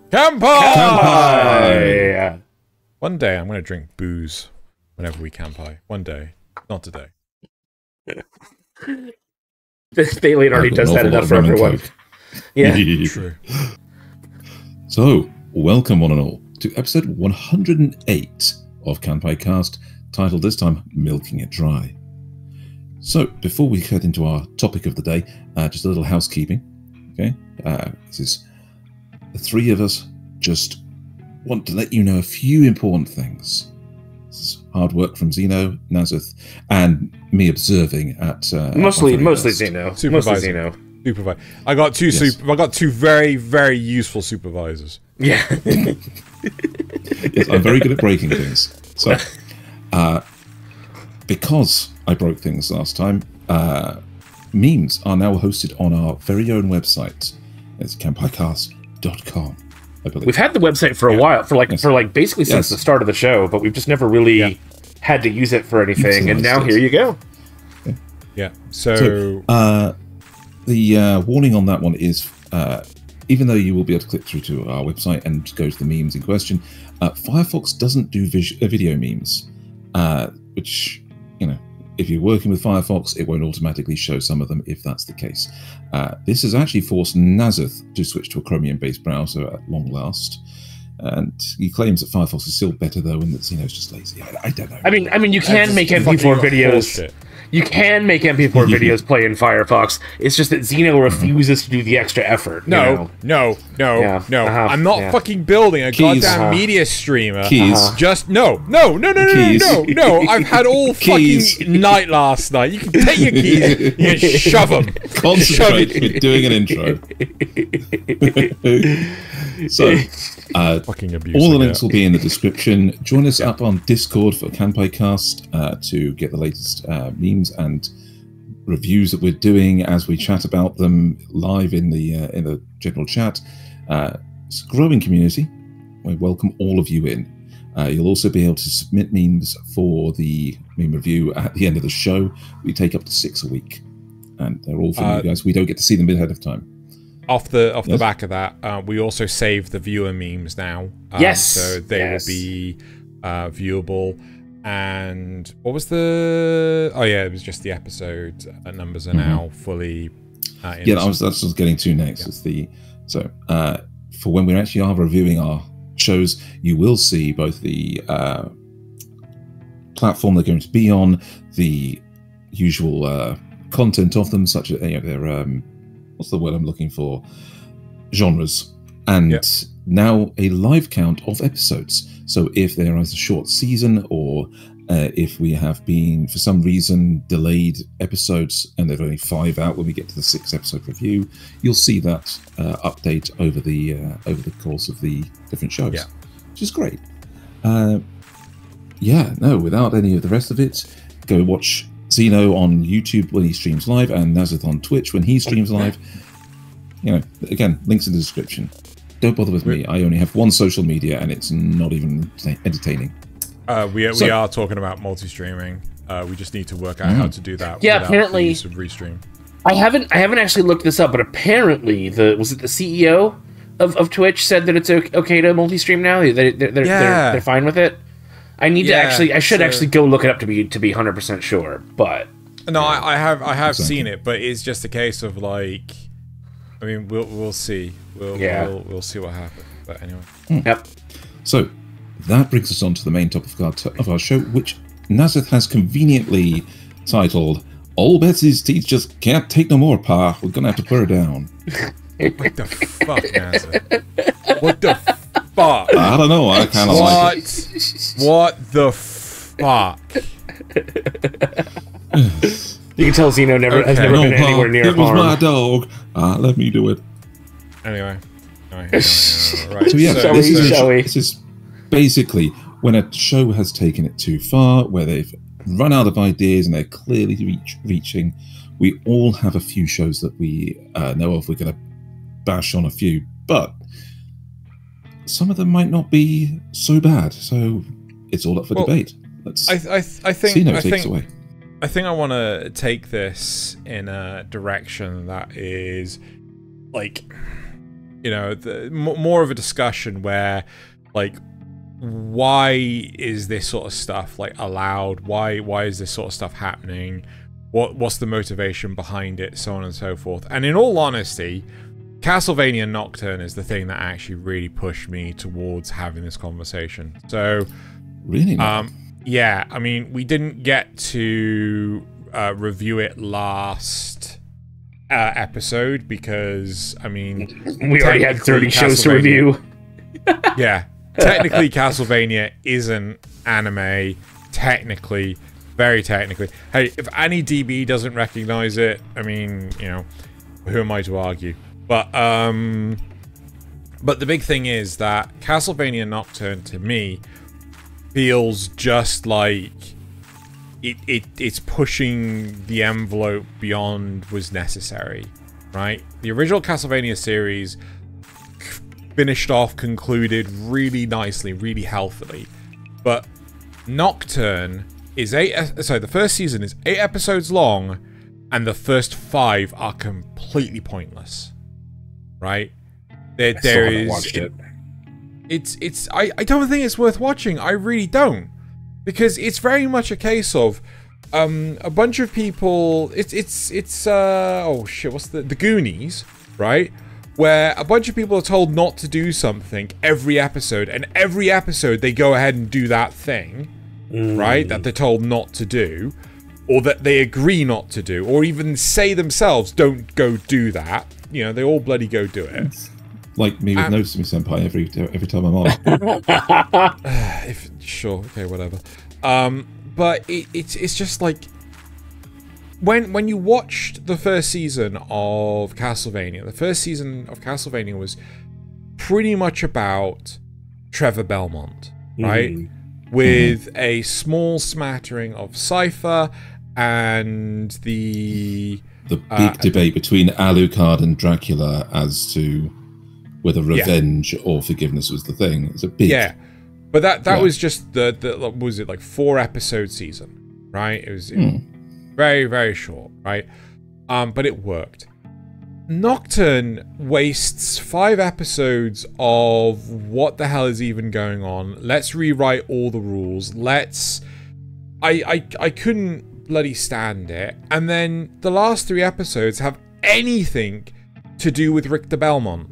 Kanpai! One day I'm going to drink booze whenever we kanpai. One day. Not today. Thaylien already does that enough for everyone. Yeah. True. So, welcome one and all to episode 108 of Kanpai Cast, titled this time, Milking It Dry. So, before we head into our topic of the day, just a little housekeeping. Okay? This is the three of us just want to let you know a few important things. This is hard work from Xeno, Nasuth, and me observing at mostly Xeno. Supervisor. Mostly Xeno. Supervisor. I got two. Yes. I got two very, very useful supervisors. Yeah. Yes, I'm very good at breaking things. So, because I broke things last time, memes are now hosted on our very own website. It's kanpaicast.com. I believe. We've had the website for a while, for basically since the start of the show, but we've just never really had to use it for anything. And now here you go. Yeah. So the warning on that one is, even though you will be able to click through to our website and go to the memes in question, Firefox doesn't do video memes, which, you know, if you're working with Firefox, it won't automatically show some of them if that's the case. This has actually forced Nasuth to switch to a Chromium-based browser at long last. And he claims that Firefox is still better, though, and that Xeno's just lazy. I don't know. I mean, you can make MP4 videos. You can make MP4 videos play in Firefox. It's just that Xeno refuses to do the extra effort. No. I'm not fucking building a goddamn media streamer. Just no. I've had all fucking night last night. You can take your keys, you can shove them. Concentrate with doing an intro. So, fucking abuse, all the links will be in the description. Join us up on Discord for Kanpai Cast to get the latest memes and reviews that we're doing as we chat about them live in the general chat. It's a growing community. We welcome all of you in. You'll also be able to submit memes for the meme review at the end of the show. We take up to 6 a week, and they're all from you guys. We don't get to see them ahead of time. Off the back of that, we also save the viewer memes now. So they will be viewable. And what was the... Oh, yeah, it was just the episode numbers are now fully... that's what I was getting to next. Yeah. For when we actually are reviewing our shows, you will see both the platform they're going to be on, the usual content of them, such as their... what's the word I'm looking for? Genres. And now a live count of episodes. So if there is a short season, or if we have been, for some reason, delayed episodes, and there are only 5 out when we get to the 6 episode review, you'll see that update over the course of the different shows. Yeah. Which is great. Without any of the rest of it, go watch Xeno on YouTube when he streams live, and Nasuth on Twitch when he streams live. Again, links in the description. Don't bother with me. I only have one social media, and it's not even entertaining. We are talking about multi-streaming. We just need to work out how to do that. Yeah, apparently. The use of Restream. I haven't actually looked this up, but apparently the CEO of Twitch said that it's okay to multi-stream now. They're fine with it. I need to I should actually go look it up to be 100% sure, but no, I have seen it, but it's just a case of like, I mean, we'll see, we'll see what happens. But anyway, Yep. So that brings us on to the main topic of our show, which Nasuth has conveniently titled "All Betsy's teeth just can't take no more, Pa. We're gonna have to put her down." What the fuck, Nasuth? What the fuck? I don't know. I kind of like it. What the fuck? You can tell Xeno has never been anywhere near it was harm. my dog. Let me do it. Anyway. Right. So yeah, this is basically when a show has taken it too far, where they've run out of ideas and they're clearly reaching. We all have a few shows that we know of. We're going to bash on a few, but some of them might not be so bad. So it's all up for debate. I think takes away. I think I want to take this in a direction that is, like, you know, more of a discussion where, like, why is this sort of stuff, like, allowed? Why is this sort of stuff happening? What's the motivation behind it, so on and so forth. And in all honesty, Castlevania Nocturne is the thing that actually really pushed me towards having this conversation. So, really, yeah, I mean, we didn't get to review it last episode because, I mean, we already had 30 shows to review. Yeah, technically Castlevania isn't anime, technically, very technically. Hey, if any DB doesn't recognize it, I mean, you know, who am I to argue? But the big thing is that Castlevania Nocturne, to me, feels just like it's pushing the envelope beyond was necessary, right? The original Castlevania series finished off, concluded really nicely, really healthily, but Nocturne is the first season is 8 episodes long, and the first 5 are completely pointless, right? I don't think it's worth watching. I really don't, because it's very much a case of a bunch of people. It's oh shit, what's the Goonies, right? Where a bunch of people are told not to do something every episode, and every episode they go ahead and do that thing, right? That they're told not to do, or that they agree not to do, or even say themselves, "Don't go do that." You know, they all bloody go do it. Like me with Notice Me Senpai every time I'm on. Sure, okay, whatever. But it's just like when you watched the first season of Castlevania, the first season of Castlevania was pretty much about Trevor Belmont, right? With a small smattering of Cypher and the big debate between Alucard and Dracula as to whether revenge or forgiveness was the thing. It's a big... Yeah, but that was just the what was it, like 4-episode season, right? It was very, very short, right? But it worked. Nocturne wastes 5 episodes of what the hell is even going on. Let's rewrite all the rules. I couldn't bloody stand it. And then the last 3 episodes have anything to do with Rick de Belmont.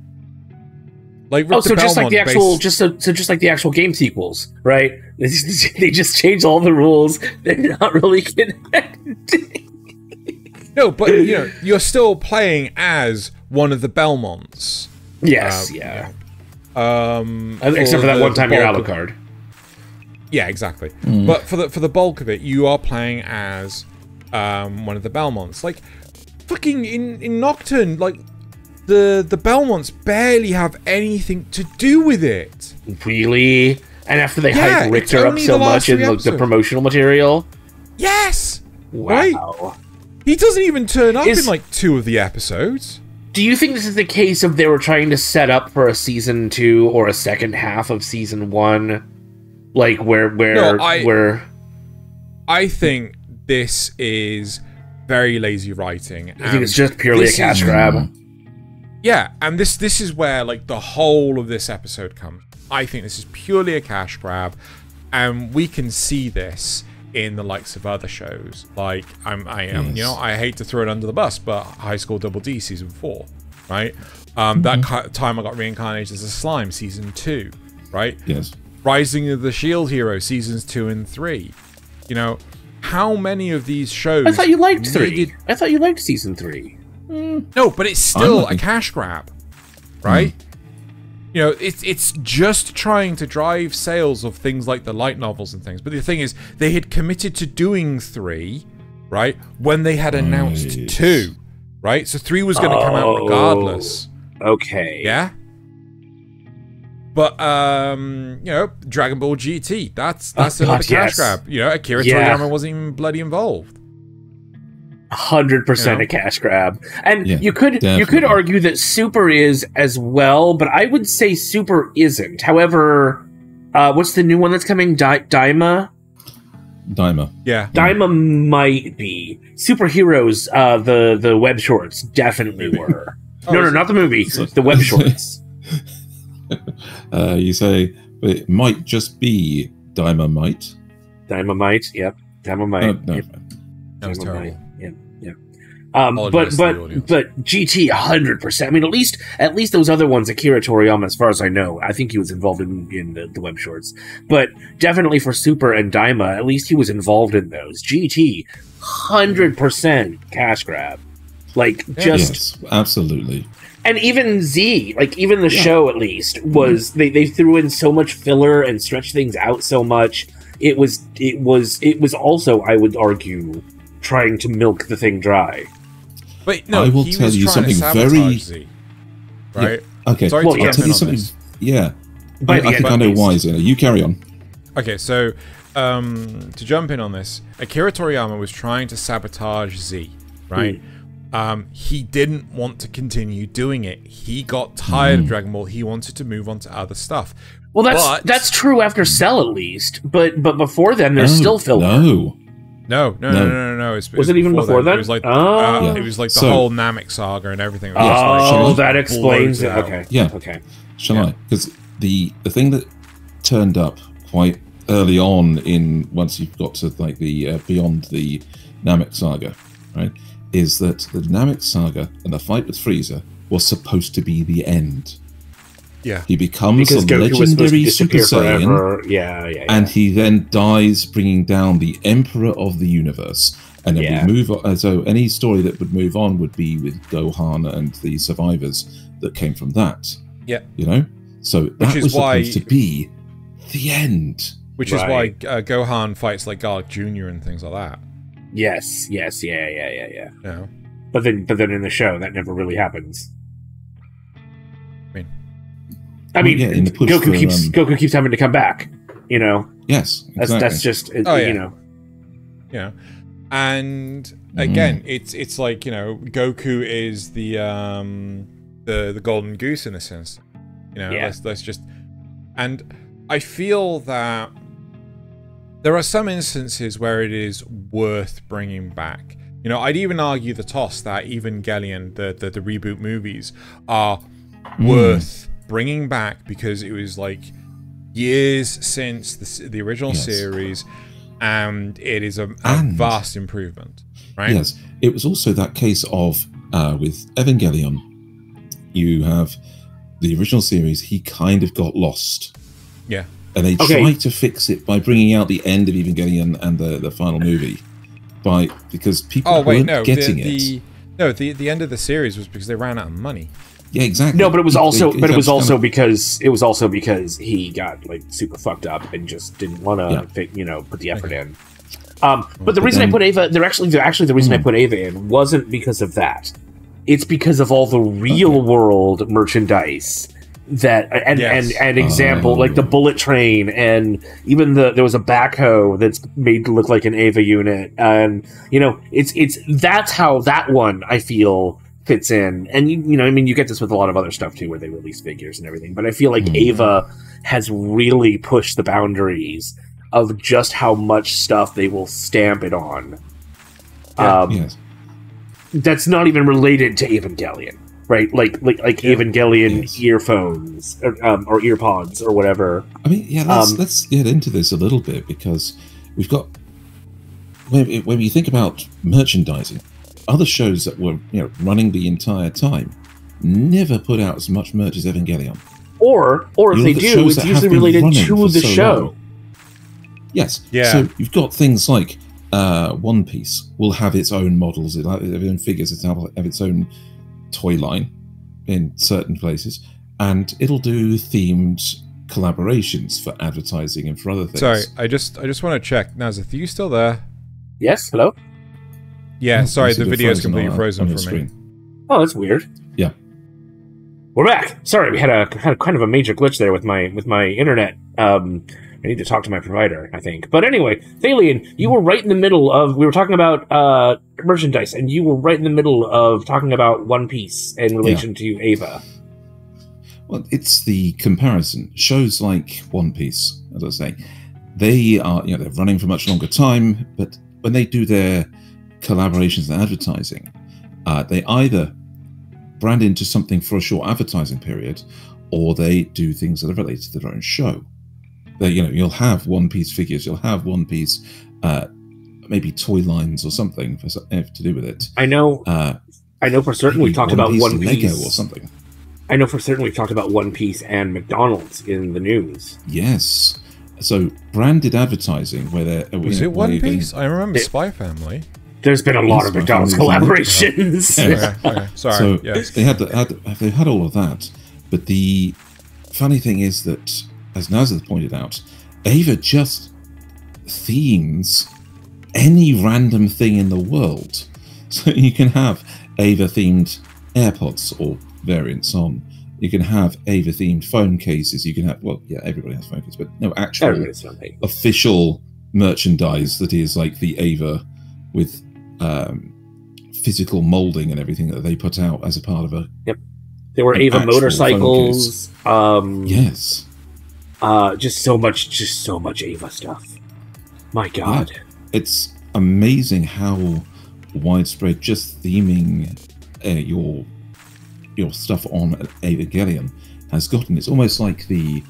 Like Rick de just Belmont like the actual, just like the actual game sequels, right? They just change all the rules. They're not really connected. No, but you know, you're still playing as one of the Belmonts. Yes, yeah. Except for that one time you're Alucard. Yeah, exactly. But for the bulk of it, you are playing as one of the Belmonts. Like, fucking in Nocturne, like the Belmonts barely have anything to do with it. Really? And after they hype Richter up so much in the promotional material? Yes! Wow. Right? He doesn't even turn up in like 2 of the episodes. Do you think this is the case of they were trying to set up for a season 2 or a second half of season 1? Like I think this is very lazy writing. I think it's just purely a cash grab. Yeah, and this is where like the whole of this episode comes. I think this is purely a cash grab, and we can see this in the likes of other shows. Like I am, you know, I hate to throw it under the bus, but High School Double D season 4, right? That time I got reincarnated as a slime, season 2, right? Yes. Rising of the Shield Hero, seasons 2 and 3. You know, how many of these shows? I thought you liked 3. I thought you liked season 3. No, but it's still a cash grab, right? You know, it's just trying to drive sales of things like the light novels and things. But the thing is, they had committed to doing 3, right, when they had announced 2, right? So 3 was going to come out regardless. Okay. Yeah? But, you know, Dragon Ball GT, that's another cash grab. You know, Akira Toriyama wasn't even bloody involved. 100% a cash grab. And you could argue that Super is as well, but I would say Super isn't. However, what's the new one that's coming? Daima? Daima. Yeah. Daima might be. Superheroes, the web shorts definitely were. No, not the movie. The web shorts. You say it might just be Daima might. Daima might, yep. Daima might. No. That was terrible. But GT 100%. I mean, at least those other ones, Akira Toriyama, as far as I know, I think he was involved in the web shorts. But definitely for Super and Daima, at least he was involved in those. GT 100% cash grab. Yes, absolutely. And even Z, even the show at least was they threw in so much filler and stretched things out so much. It was also, I would argue, trying to milk the thing dry. But no, I will tell you something very. Z, right? Yeah. Okay. Sorry I'll tell you something. Yeah. I think I know why, Xeno. You carry on. Okay, so to jump in on this, Akira Toriyama was trying to sabotage Z, right? He didn't want to continue doing it. He got tired of Dragon Ball. He wanted to move on to other stuff. Well, that's true after Cell at least, but before then, there's still filler. No. Was it even before then? It was like the whole Namek saga and everything. That explains it. Okay. Yeah. Okay. Shall I? Because the thing that turned up quite early on once you've got to the beyond the Namek saga, right, is that the Namek saga and the fight with Frieza was supposed to be the end. Yeah. He becomes a legendary Super Saiyan. Yeah. And he then dies, bringing down the Emperor of the Universe. And then we move on. So any story that would move on would be with Gohan and the survivors that came from that. Yeah. You know? So that was supposed to be the end. Which is why Gohan fights like Garlic Jr. and things like that. Yes. Yeah. But then in the show, that never really happens. I mean, Goku keeps having to come back, you know? Yes, exactly. That's just, you know. Yeah. And again, it's like, you know, Goku is the golden goose in a sense. You know, let's just... And I feel that there are some instances where it is worth bringing back. You know, I'd even argue the toss that Evangelion, the reboot movies, are worth bringing back because it was like years since the original series, and it is a vast improvement, right? Yes, it was also that case of with Evangelion, you have the original series, he kind of got lost. Yeah. And they tried to fix it by bringing out the end of Evangelion and the final movie, because people weren't getting it. The end of the series was because they ran out of money. Yeah, exactly. No, but it was also because he got like super fucked up and just didn't want to, put the effort in. But the reason I put Eva, the reason I put Eva in wasn't because of that. It's because of all the real world merchandise that and example like the bullet train, and even there was a backhoe that's made to look like an Eva unit, and it's that's how that one I feel fits in. And I mean, you get this with a lot of other stuff too, where they release figures and everything. But I feel like Eva has really pushed the boundaries of just how much stuff they will stamp it on. That's not even related to Evangelion, right? Like Evangelion earphones or earpods or whatever. I mean, let's get into this a little bit, because we've got when you think about merchandising, other shows that were running the entire time never put out as much merch as Evangelion. Or if they do, it's usually related to the show. Yes. Yeah. So you've got things like One Piece will have its own models, it'll have its own figures, it'll have its own toy line in certain places, and it'll do themed collaborations for advertising and for other things. Sorry, I just want to check. Nasuth, are you still there? Yes. Hello. Yeah. Sorry, the video is completely frozen for me. Oh, that's weird. Yeah. We're back. Sorry, we had a kind of a major glitch there with my internet. I need to talk to my provider, I think. But anyway, Thaylien, you were right in the middle of... We were talking about merchandise, and you were right in the middle of talking about One Piece in relation to Eva. Well, it's the comparison. Shows like One Piece, as I say, they are, they're running for much longer time, but when they do their collaborations and advertising, they either brand into something for a short advertising period, or they do things that are related to their own show. They, you'll have One Piece figures, you'll have One Piece, maybe toy lines or something to do with it. I know for certain we talked about One Piece Lego or something. I know for certain we've talked about One Piece and McDonald's in the news. Yes. So branded advertising, where they're was it One Piece? I remember Spy Family. There's been a lot of McDonald's collaborations. Okay. Sorry. So they had all of that, but the funny thing is that, as Nasuth pointed out, Ava just themes any random thing in the world. So you can have Ava-themed AirPods or variants on. You can have Ava-themed phone cases. You can have, everybody has phone cases, but no actual official merchandise that is like the Ava with physical molding and everything that they put out as a part of a. Yep, there were Ava motorcycles. Yes. Just so much Ava stuff. My God, it's amazing how widespread just theming your stuff on Evangelion has gotten. It's almost like the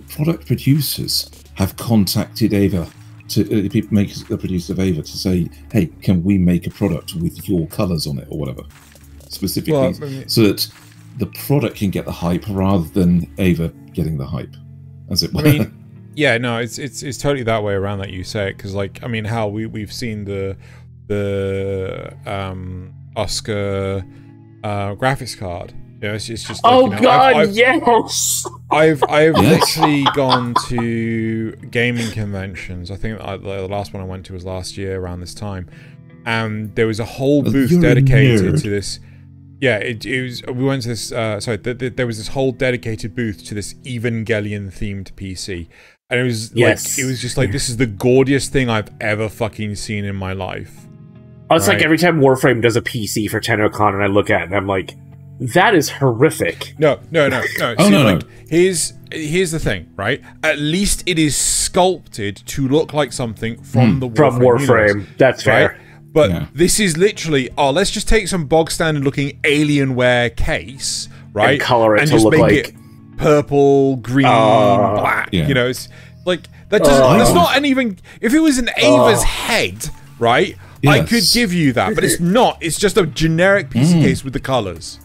product producers have contacted Ava to the producer of Ava to say, hey, can we make a product with your colors on it or whatever, specifically, so that the product can get the hype rather than Ava getting the hype, as it were. Yeah, no, it's totally that way around that you say it, because how we've seen the Oscar graphics card. It's just like, yes. I've literally gone to gaming conventions. I think the last one I went to was last year around this time, and there was a whole booth dedicated to this. Yeah, it was. We went to this. There was this whole dedicated booth to this Evangelion themed PC, and it was it was just like, this is the gaudiest thing I've ever fucking seen in my life. It's like every time Warframe does a PC for TennoCon, and I look at it and I'm like, that is horrific. No. Here's the thing, right? At least it is sculpted to look like something from the Warframe universe, That's fair. Right? But this is literally, let's just take some bog standard looking Alienware case, right? And color it and to just look make like it purple, green, black. It's like that doesn't. That's not an even. If it was an Ava's head, right? Yes. I could give you that, but it's not. It's just a generic piece of case with the colors.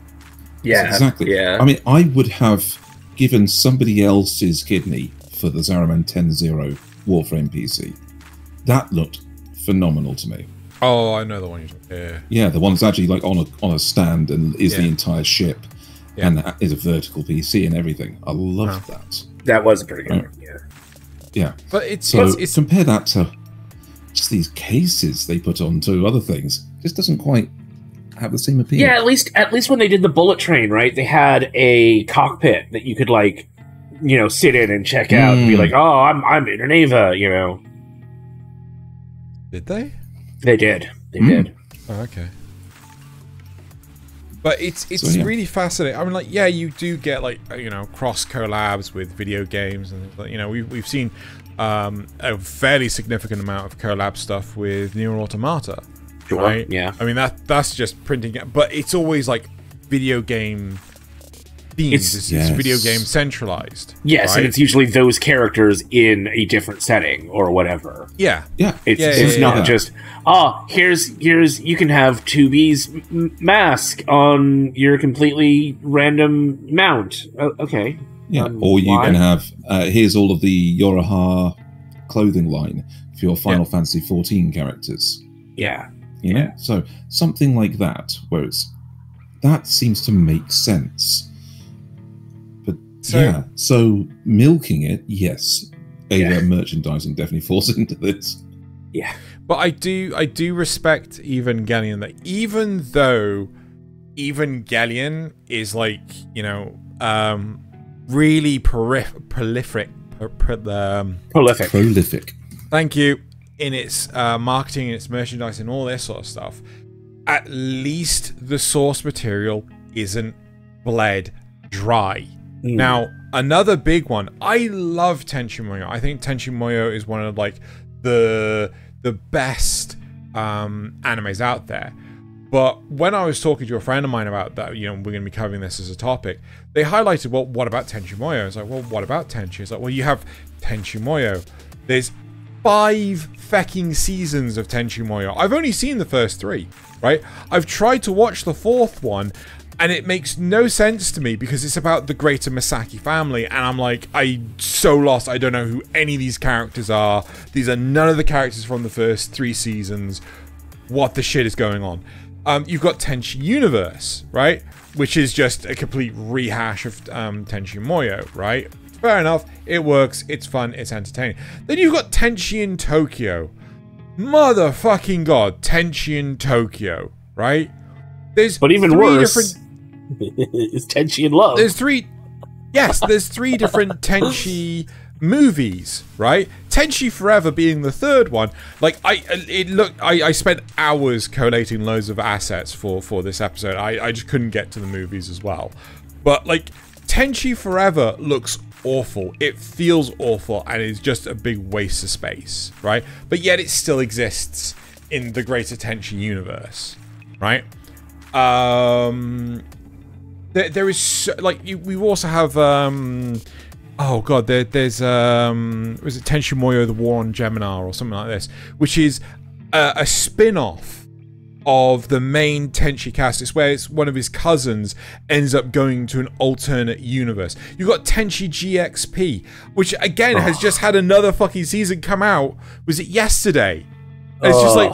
Yeah, exactly. Yeah. I mean, I would have given somebody else's kidney for the Zaraman 10-0 Warframe PC. That looked phenomenal to me. Oh, I know the one you're talking about. Yeah, the one that's actually like on a stand and is the entire ship, and is a vertical PC and everything. I loved that. That was a pretty good one. Yeah. But it's compare that to just these cases they put onto other things. Just doesn't quite have the same appeal. Yeah, at least when they did the bullet train, right? They had a cockpit that you could sit in and check out and be like, oh, I'm in an Ava, Did they? They did. They did. Oh, okay. But it's really fascinating. I mean, you do get cross collabs with video games, and we've seen a fairly significant amount of collab stuff with Nier Automata. Sure. Right? Yeah. I mean that's just printing it, but it's always like video game themed. It's video game centralized. Yes, right? And it's usually those characters in a different setting or whatever. Yeah. It's not just here's you can have 2B's mask on your completely random mount. Okay. Yeah, or you can have here's all of the Yoroha clothing line for your Final Fantasy 14 characters. Yeah. So something like that, where that seems to make sense. But so milking it, yes, Ava merchandising definitely falls into this. Yeah, but I do respect Evangelion, that even though Evangelion is really prolific. Thank you. In its marketing, its merchandise, and all this sort of stuff, at least the source material isn't bled dry. Now, Another big one. I love Tenchi Muyo. I think Tenchi Muyo is one of like the best animes out there. But when I was talking to a friend of mine about that, you know, we're going to be covering this as a topic, they highlighted, well, what about Tenchi Muyo? I was like, well, what about Tenchi? It's like, well, you have Tenchi Muyo. There's 5 fecking seasons of Tenchi Muyo. I've only seen the first 3, right? I've tried to watch the 4th one, and it makes no sense to me because it's about the greater Misaki family, and I'm like, I'm so lost. I don't know who any of these characters are. These are none of the characters from the first 3 seasons. What the shit is going on? You've got Tenchi Universe, right? Which is just a complete rehash of Tenchi Muyo, right? Fair enough. It works. It's fun. It's entertaining. Then you've got Tenchi in Tokyo. Motherfucking god. Tenchi in Tokyo, right? But even worse is Tenchi in Love. There's 3 different Tenchi movies, right? Tenchi Forever being the 3rd one. Like, I spent hours collating loads of assets for this episode. I just couldn't get to the movies as well. But like, Tenchi Forever looks awful. It feels awful, and is just a big waste of space, right? But yet it still exists in the greater Tenchi universe, right? There is so, like, we also have oh god, there's was it Tenchi Muyo: The War on Gemini or something like this, which is a spin-off of the main Tenchi cast. It's where it's one of his cousins ends up going to an alternate universe. You've got Tenchi GXP, which again has just had another fucking season come out. Was it yesterday? And it's just like,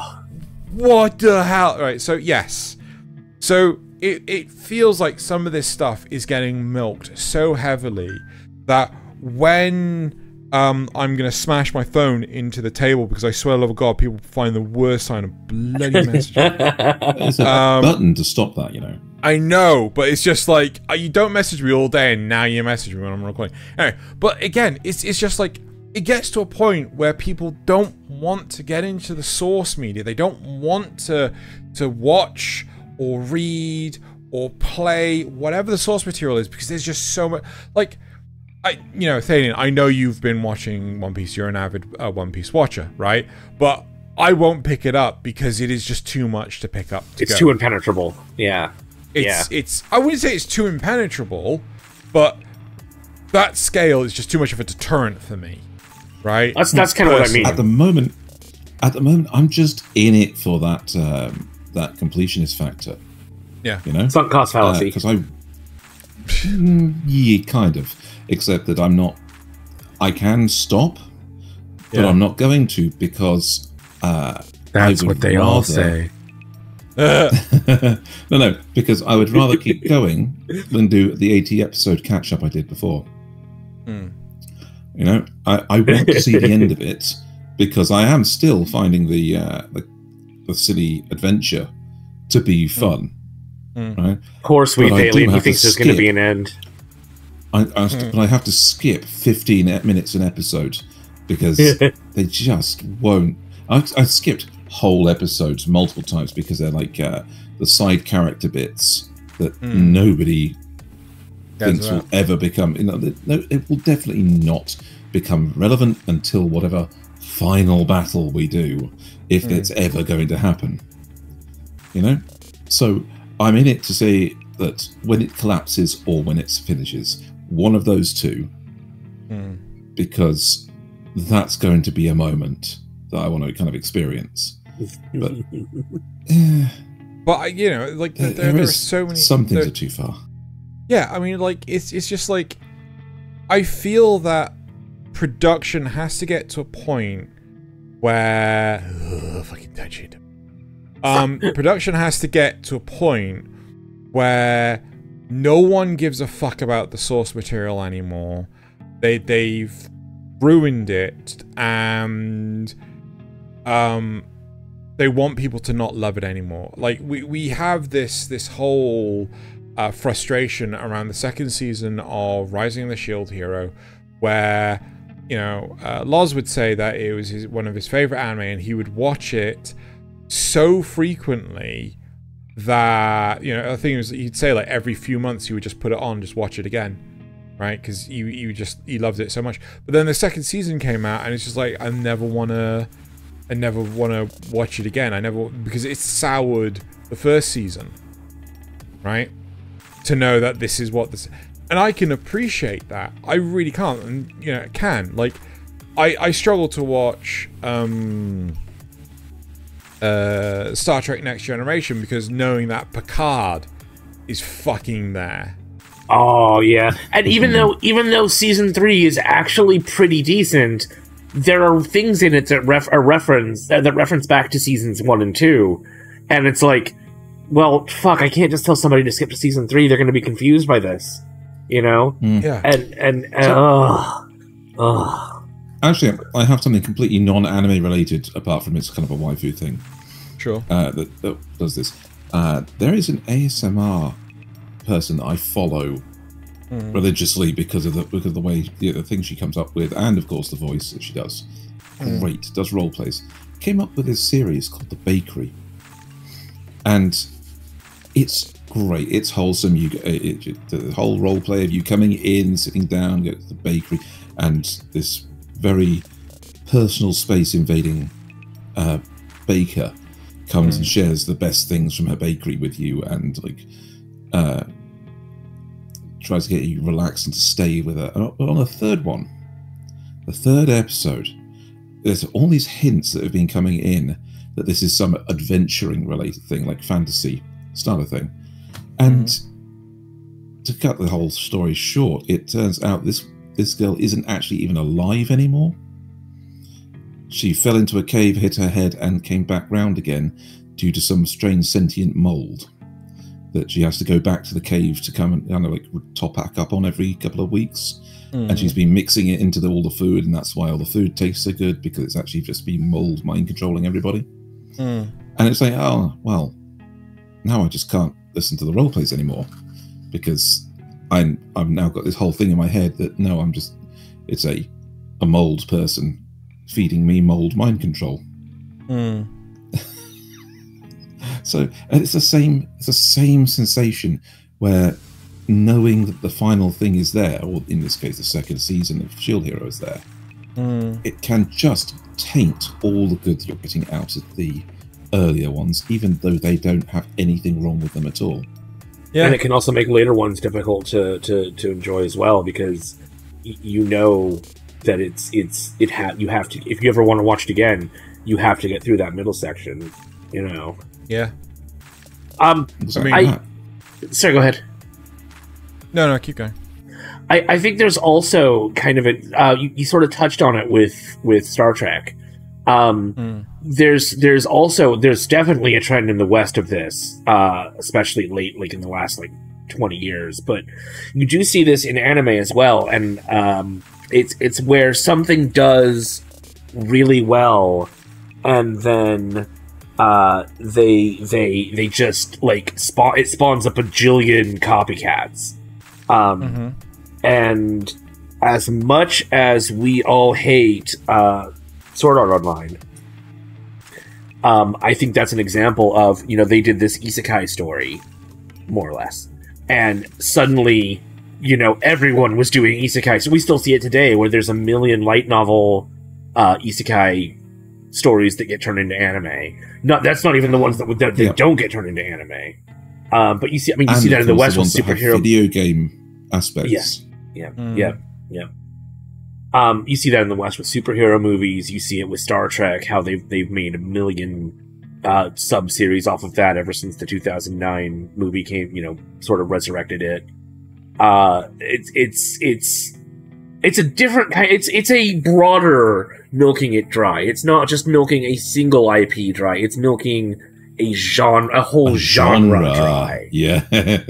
what the hell? Right, so yes. So it feels like some of this stuff is getting milked so heavily that when I'm gonna smash my phone into the table, because I swear to love of God, people find the worst sign of bloody message. There's a button to stop that, you know. I know, but it's just like, you don't message me all day, and now you message me when I'm recording. Anyway, but again, it's just like, it gets to a point where people don't want to get into the source media. They don't want to watch or read or play whatever the source material is, because there's just so much. Like, you know, Thaylien, I know you've been watching One Piece. You're an avid One Piece watcher, right? But I won't pick it up because it is just too much to pick up. It's too impenetrable. Yeah. It's. I wouldn't say it's too impenetrable, but that scale is just too much of a deterrent for me, right? That's kind of what I mean. At the moment, I'm just in it for that that completionist factor. Yeah, you know, sunk cost fallacy. Because yeah, kind of. Except that I'm not. I can stop, but I'm not going to, because that's what they all say. No, because I would rather keep going than do the 80 episode catch up I did before. You know, I want to see the end of it, because I am still finding the silly adventure to be fun. Right? Poor sweet Thaylien, he thinks there's going to be an end. But I have to skip 15 minutes an episode, because they just won't. I've skipped whole episodes multiple times because they're like the side character bits that nobody thinks will ever become. You know, it will definitely not become relevant until whatever final battle we do, if it's ever going to happen. You know, so I'm in it to say that when it collapses or when it finishes, one of those two, because that's going to be a moment that I want to kind of experience. But you know, like there are so many. Some things are too far. Yeah, I mean, like it's just like, I feel that production has to get to a point where fucking touch it. Production has to get to a point where no one gives a fuck about the source material anymore. They've ruined it, and they want people to not love it anymore. Like we have this whole frustration around the second season of Rising of the Shield Hero, where, you know, Loz would say that it was one of his favorite anime, and he would watch it so frequently that, you know, I think it was, he'd say like every few months he would just put it on, just watch it again. right? Because you loved it so much. But then the second season came out, and it's just like I never wanna watch it again. Because it soured the first season, right? To know that this is what this, and I can appreciate that. I really can't, and you know, can like. I struggle to watch Star Trek Next Generation because knowing that Picard is fucking there. Oh yeah, and even though season 3 is actually pretty decent, there are things in it that reference back to seasons 1 and 2, and it's like, well, fuck, I can't just tell somebody to skip to season 3. They're going to be confused by this, you know? Yeah. Actually, I have something completely non-anime related, apart from it's kind of a waifu thing. Sure. That does this. There is an ASMR person that I follow religiously because of the way the things she comes up with, and of course the voice that she does. Great, does role plays. Came up with this series called The Bakery, and it's great. It's wholesome. The whole role play of you coming in, sitting down, go to the bakery, and this very personal space invading baker comes and shares the best things from her bakery with you, and like tries to get you relaxed and to stay with her. But on the third episode, there's all these hints that have been coming in that this is some adventuring related thing, like fantasy style of thing. And to cut the whole story short, it turns out this girl isn't actually even alive anymore. She fell into a cave, hit her head, and came back round again due to some strange sentient mold that she has to go back to the cave to come and kind of like top back up on every couple of weeks. And she's been mixing it into all the food, and that's why all the food tastes so good, because it's actually just been mold mind controlling everybody. And it's like, oh well, now I just can't listen to the role plays anymore because I've now got this whole thing in my head that no, it's a mold person feeding me mold mind control. So, and it's the same sensation where knowing that the final thing is there, or in this case the second season of Shield Hero is there, it can just taint all the good you're getting out of the earlier ones, even though they don't have anything wrong with them at all. Yeah, and it can also make later ones difficult to enjoy as well, because you know that you have to, if you ever want to watch it again, you have to get through that middle section, you know. Yeah. Sorry, go ahead. No, keep going. I think there's also kind of a you sort of touched on it with Star Trek. There's definitely a trend in the West of this, especially late, like in the last like 20 years. But you do see this in anime as well, and it's where something does really well, and then they just like it spawns up a bajillion copycats. And as much as we all hate Sword Art Online, I think that's an example of, you know, they did this isekai story, more or less, and suddenly, you know, everyone was doing isekai. So we still see it today, where there's a million light novel isekai stories that get turned into anime. That's not even the ones that don't get turned into anime. But you see that in the West with superhero video game aspects. Yeah. You see that in the West with superhero movies. You see it with Star Trek, how they've made a million sub-series off of that ever since the 2009 movie came, you know, sort of resurrected it. It's a different kind. It's a broader milking it dry. It's not just milking a single IP dry. It's milking a whole genre dry. Yeah.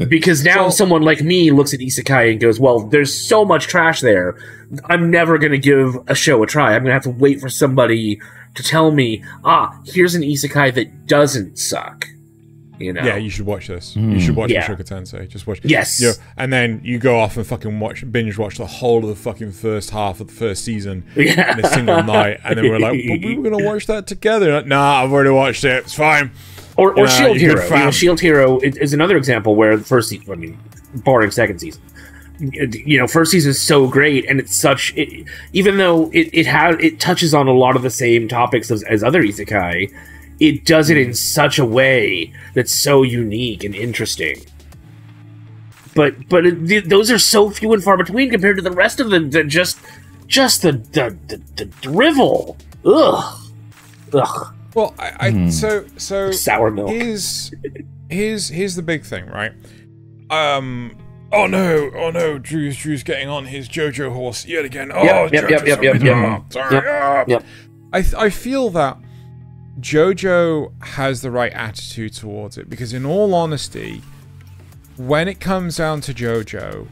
Because now someone like me looks at isekai and goes, well, there's so much trash there. I'm never going to give a show a try. I'm going to have to wait for somebody to tell me, here's an isekai that doesn't suck. You know? Yeah, you should watch this. You should watch Mushoku Tensei. Just watch. Yes. You know, and then you go off and fucking binge watch the whole of the fucking first half of the first season in a single night. And then we're like, but we were going to watch that together. Like, nah, I've already watched it. It's fine. Or Shield Hero. You know, Shield Hero is another example where the first season, barring second season, first season is so great, and it's such. Even though it touches on a lot of the same topics as other isekai, it does it in such a way that's so unique and interesting. But those are so few and far between compared to the rest of them. That just the drivel. Ugh. Well, so sour milk. Here's the big thing, right? Oh no, Drew's getting on his JoJo horse yet again. Oh, yep. Sorry. I feel that JoJo has the right attitude towards it, because in all honesty, when it comes down to JoJo,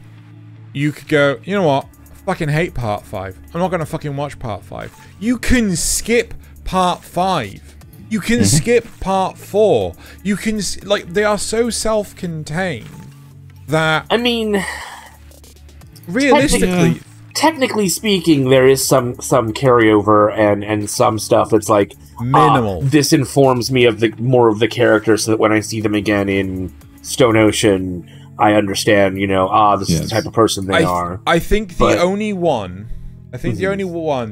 you could go, you know what? I fucking hate part 5. I'm not gonna fucking watch part 5. You can skip part 5. You can skip part 4. You can, like, they are so self-contained that, I mean, realistically, technically speaking, there is some carryover and some stuff that's like minimal. This informs me of more of the characters, so that when I see them again in Stone Ocean, I understand, this is the type of person they are. I think the only one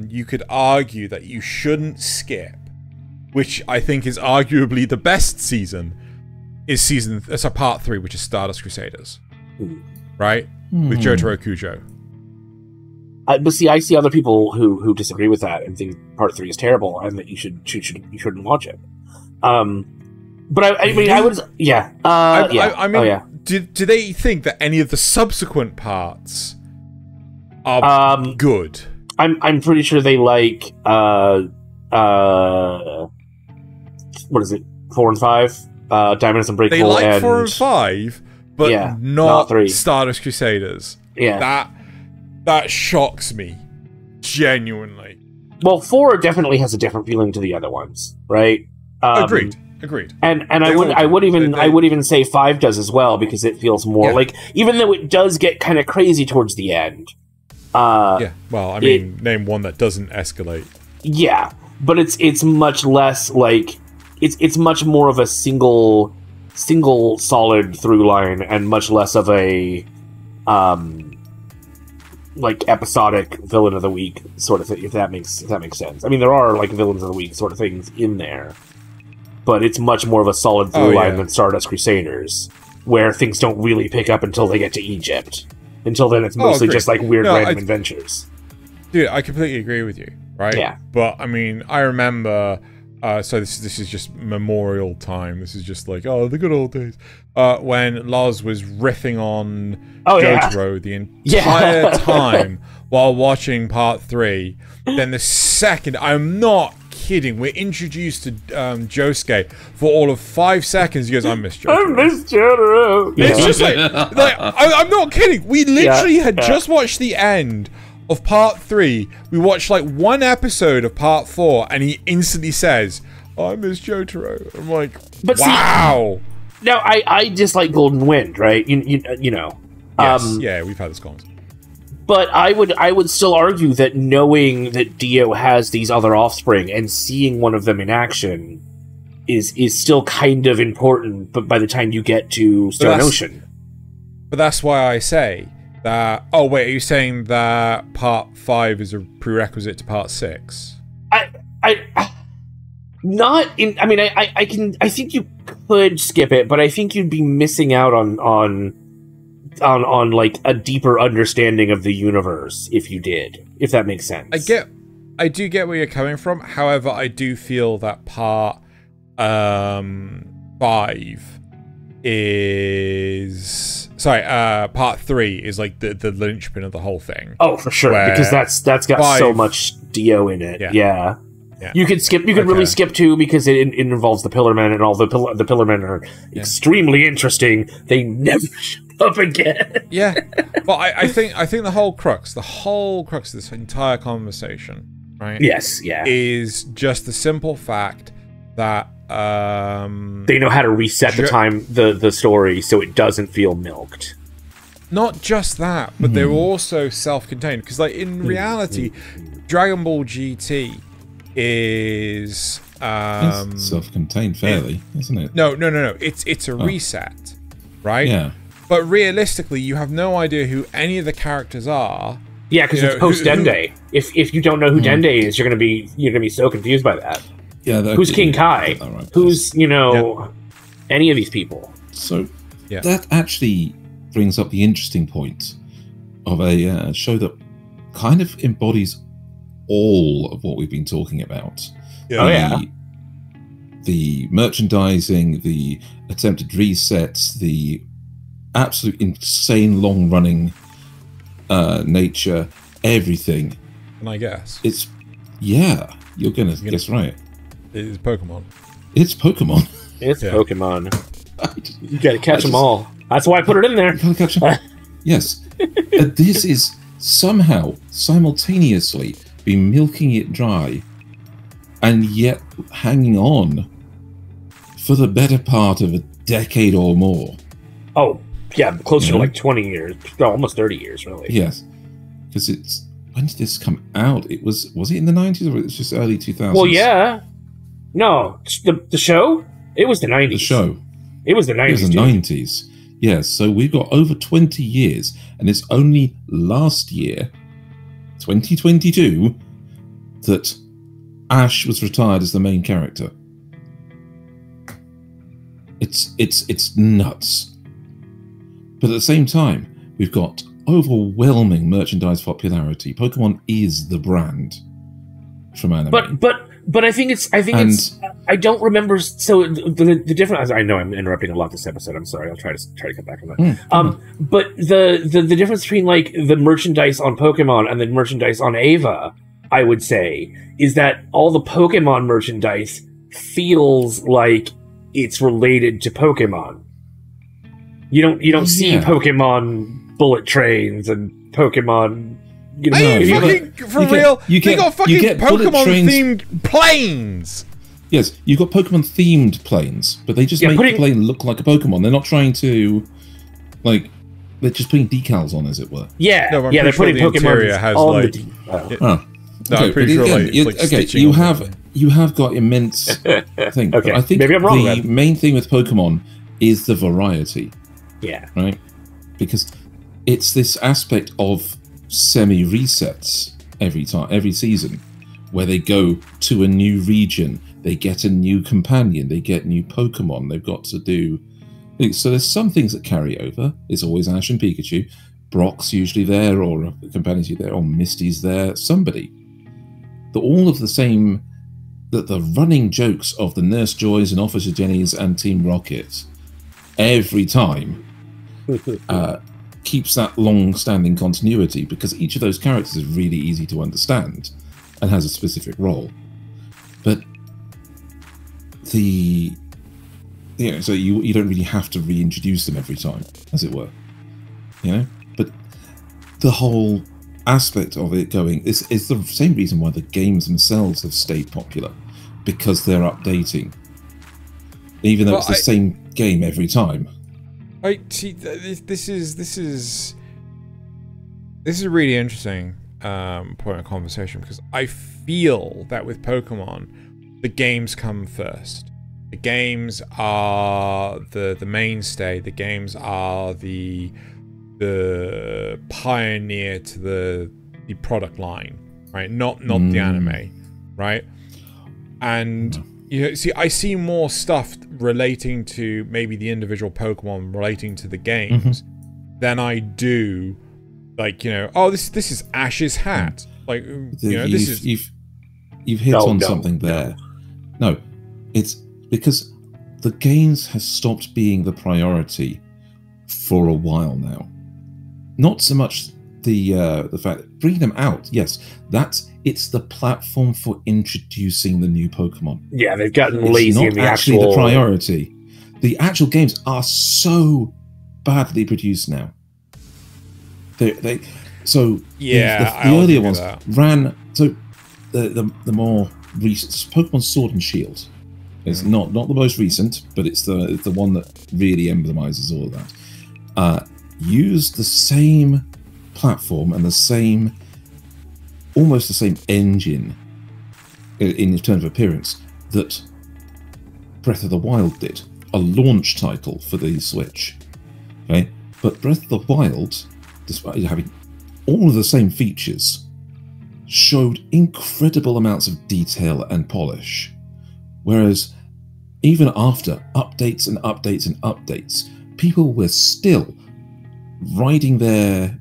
you could argue that you shouldn't skip, which I think is arguably the best season, is part 3, which is Stardust Crusaders. Right? With Jotaro Kujo. But see, I see other people who disagree with that and think part 3 is terrible and that you shouldn't watch it. But I mean, I would, yeah. I mean, do they think that any of the subsequent parts are good? I'm pretty sure they like what is it? 4 and 5, Diamond Unbreakable. They like 4 and 5, but not 3. Stardust Crusaders. Yeah, that shocks me, genuinely. Well, 4 definitely has a different feeling to the other ones, right? Agreed. And I would even say 5 does as well, because it feels more like, even though it does get kind of crazy towards the end. Well, I mean, name one that doesn't escalate. Yeah, but it's much less like it's much more of a single solid through line, and much less of a like episodic villain of the week sort of thing, if that makes sense. I mean, there are like villains of the week sort of things in there, but it's much more of a solid through line than Stardust Crusaders, where things don't really pick up until they get to Egypt. Until then, it's mostly just like weird random adventures. Dude, I completely agree with you, right? Yeah. But I mean, I remember. So this is just memorial time. This is just like, the good old days. When Lars was riffing on Jotaro the entire time while watching part 3. Then the second, I'm not kidding, we're introduced to Josuke for all of 5 seconds. He goes, I miss Jotaro. I miss Jotaro. It's just like I'm not kidding. We literally had just watched the end of part 3. We watched like 1 episode of part 4, and he instantly says, I miss Jotaro. I'm like, wow. See, now I dislike Golden Wind, right? You know. Yes, yeah, we've had this conversation. But I would still argue that knowing that Dio has these other offspring and seeing one of them in action is still kind of important. But by the time you get to Stone Ocean, but that's why I say that. Oh wait, are you saying that part 5 is a prerequisite to part 6? Not in. I mean, I think you could skip it, but I think you'd be missing out on like a deeper understanding of the universe if you did, if that makes sense. I do get where you're coming from. However, I do feel that part 5 is part 3 is like the linchpin of the whole thing. Oh, for sure, because that's got so much Dio in it. Yeah. You could skip. You could really skip 2 because it involves the Pillarmen, and all the Pillarmen are extremely interesting. They never up again. Yeah, well, I think the whole crux of this entire conversation, right? Yes, yeah, is just the simple fact that they know how to reset the story so it doesn't feel milked. Not just that, but they're also self-contained, because like in reality, Dragon Ball GT is it's self-contained fairly, isn't it? No. It's a reset, right? Yeah. But realistically, you have no idea who any of the characters are. Yeah, because it's post Dende. If you don't know who Dende is, you're gonna be so confused by that. Yeah. Who's King Kai? Right, who's any of these people? So that actually brings up the interesting point of a show that kind of embodies all of what we've been talking about. The merchandising, the attempted resets, the absolute insane long-running nature, everything. Can I guess? It's you're gonna guess right. It's Pokemon. It's Pokemon. It's Pokemon. You gotta catch them all. That's why I put it in there. You gotta catch them. Yes. This is somehow simultaneously been milking it dry and yet hanging on for the better part of a decade or more. Oh, yeah, closer to like 20 years. No, almost 30 years, really. Yes. Because it's... When did this come out? It was it in the 90s or was it just early 2000s? Well, yeah. No, the show? It was the 90s. The show. It was the 90s. It was the 90s. Yes, so we've got over 20 years, and it's only last year, 2022, that Ash was retired as the main character. It's nuts. But at the same time, we've got overwhelming merchandise popularity. Pokemon is the brand from anime. But I think it's I don't remember. So the difference. I know I'm interrupting a lot this episode. I'm sorry. I'll try to cut back on that. But the difference between like the merchandise on Pokemon and the merchandise on Ava, I would say, is that all the Pokemon merchandise feels like it's related to Pokemon. You don't see Pokemon bullet trains and Pokemon. You know, are you fucking for real? They got fucking Pokemon-themed planes! Yes, you've got Pokemon-themed planes, but they just make the plane look like a Pokemon. They're not trying to, like, they're just putting decals on, as it were. Yeah, no, they're putting Pokemon on like, the... No, I'm pretty sure like you have got immense thing. Okay, I think maybe I'm wrong, the main thing with Pokemon is the variety. Yeah. Right? Because it's this aspect of semi-resets every season, where they go to a new region, they get a new companion, they get new Pokemon, they've got to do... So there's some things that carry over. It's always Ash and Pikachu. Brock's usually there, or a companion's there, or Misty's there, somebody. All of the same... The running jokes of the Nurse Joys and Officer Jennies and Team Rocket every time keeps that long-standing continuity, because each of those characters is really easy to understand and has a specific role. But so you don't really have to reintroduce them every time, as it were. But the whole aspect of it going is the same reason why the games themselves have stayed popular, because they're updating, even though it's the same game every time. This is a really interesting point of conversation, because I feel that with Pokemon, the games come first. The games are the mainstay. The games are the pioneer to the product line, right? Not the anime, right? And see, I see more stuff relating to maybe the individual Pokemon relating to the games than I do, like, oh, this is Ash's hat. Like, this is... You've hit on something there. No, it's because the games has stopped being the priority for a while now. Not so much the fact that bringing them out, yes, it's the platform for introducing the new Pokemon. Yeah, they've gotten lazy in the actually the priority. The actual games are so badly produced now. The earlier ones ran. So the more recent Pokemon Sword and Shield is not the most recent, but it's the one that really emblemizes all of that. Used the same platform and almost the same engine in terms of appearance that Breath of the Wild did, a launch title for the Switch. Okay, But Breath of the Wild, despite having all of the same features, showed incredible amounts of detail and polish. Whereas even after updates and updates and updates, people were still riding their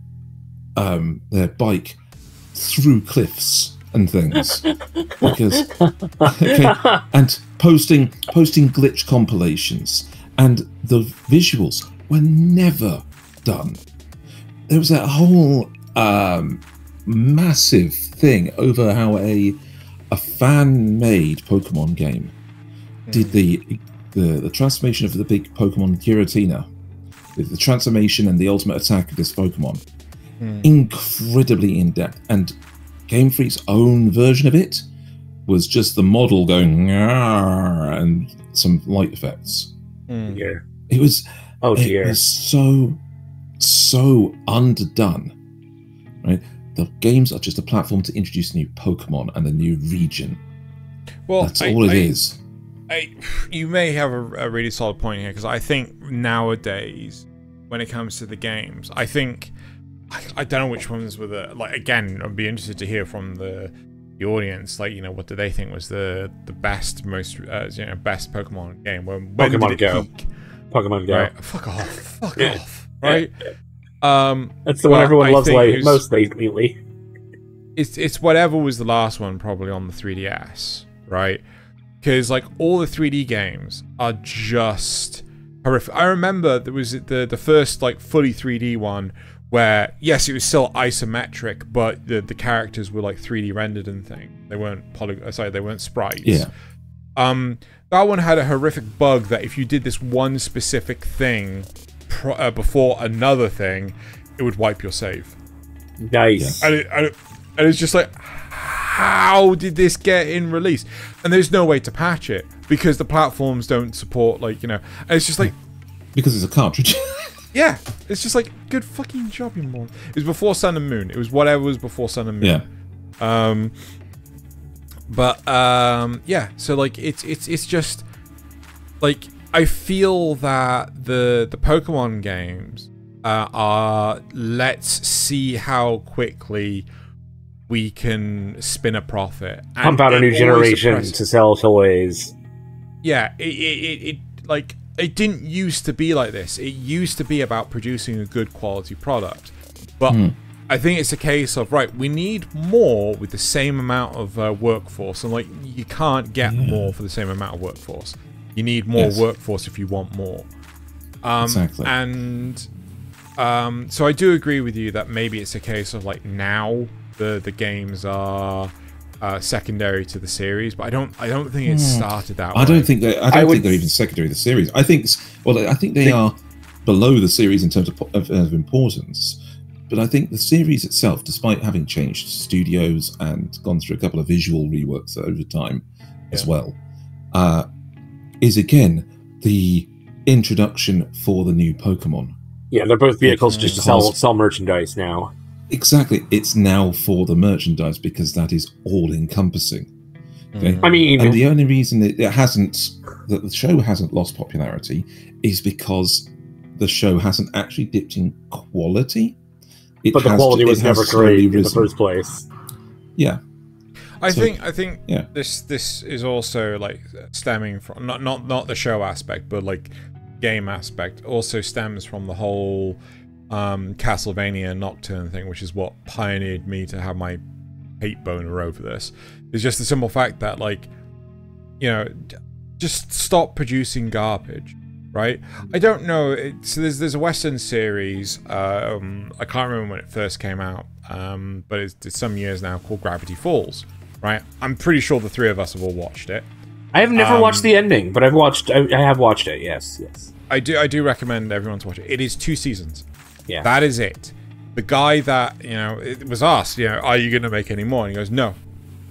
bike through cliffs and things, because and posting glitch compilations, and the visuals were never done. There was that whole massive thing over how a fan-made Pokemon game did the transformation of the big Pokemon Giratina, with the transformation and the ultimate attack of this Pokemon, incredibly in-depth, and Game Freak's own version of it was just the model going and some light effects. Yeah, it was. Oh dear, it was so underdone. Right, the games are just a platform to introduce new Pokemon and a new region. Well, that's all it is. You may have a really solid point here, because I think nowadays, when it comes to the games, I think I don't know which ones were the, like, again, I'd be interested to hear from the audience, like, you know, what do they think was the best, most best Pokemon game? When Pokemon Go. Peak? Pokemon Go. Right? Fuck off. Right? That's the one everyone loves most lately. It's whatever was the last one, probably on the 3DS, right? Because, like, all the 3D games are just horrific. I remember there was the first, like, fully 3D one where, yes, it was still isometric, but the characters were, like, 3D rendered and things. They weren't they weren't sprites. Yeah. That one had a horrific bug that if you did this one specific thing before another thing, it would wipe your save. Nice. And it's just like, how did this get in release? And there's no way to patch it because the platforms don't support, like, you know, and it's just like, because it's a cartridge. Yeah, it's just like, good fucking job, you moron. It was before Sun and Moon. It was whatever was before Sun and Moon. Yeah. Yeah. So, like, it's just like, I feel that the Pokemon games are, let's see how quickly we can spin a profit. Pump out a new generation to sell toys. Yeah, it like, it didn't used to be like this. It used to be about producing a good quality product. But I think it's a case of, right, we need more with the same amount of workforce. And, like, you can't get more for the same amount of workforce. You need more workforce if you want more. Exactly. And so I do agree with you that maybe it's a case of, like, now the games are secondary to the series, but I don't think it started that way. I don't think they're even secondary to the series. I think they are below the series in terms of importance. But I think the series itself, despite having changed studios and gone through a couple of visual reworks over time as well, is again the introduction for the new Pokemon. Yeah, they're both vehicles just to sell merchandise now. Exactly, it's now for the merchandise because that is all encompassing. Okay? I mean, and the only reason that the show hasn't lost popularity is because the show hasn't actually dipped in quality. But the quality was never great in the first place. Yeah. I think this is also, like, stemming from not the show aspect, but, like, game aspect also stems from the whole Castlevania Nocturne thing, which is what pioneered me to have my hate boner over this. It's just the simple fact that, like, you know, just stop producing garbage, right? I don't know. So there's a Western series. I can't remember when it first came out, but it's some years now, called Gravity Falls. Right? I'm pretty sure the three of us have all watched it. I have never watched the ending, but I have watched it. Yes. I do recommend everyone to watch it. It is 2 seasons. Yeah. That is it. The guy that, you know, it was asked, you know, are you going to make any more? And he goes, no.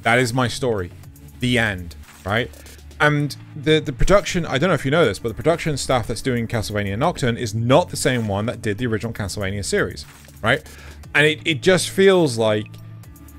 That is my story. The end. Right? And the production, I don't know if you know this, but the production staff that's doing Castlevania Nocturne is not the same one that did the original Castlevania series. Right? And it just feels like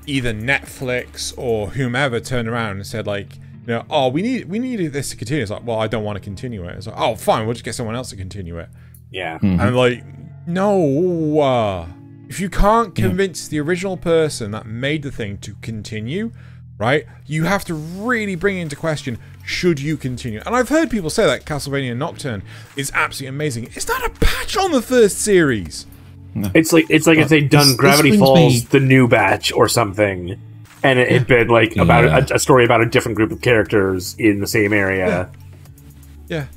either Netflix or whomever turned around and said, like, you know, oh, we need this to continue. It's like, well, I don't want to continue it. It's like, oh, fine, we'll just get someone else to continue it. Yeah. And, like, No. If you can't convince the original person that made the thing to continue, right, you have to really bring into question, should you continue? And I've heard people say that Castlevania Nocturne is absolutely amazing. It's not a patch on the first series. No. It's like if they'd done Gravity Falls, the new batch or something, and it had been like about a story about a different group of characters in the same area. Yeah.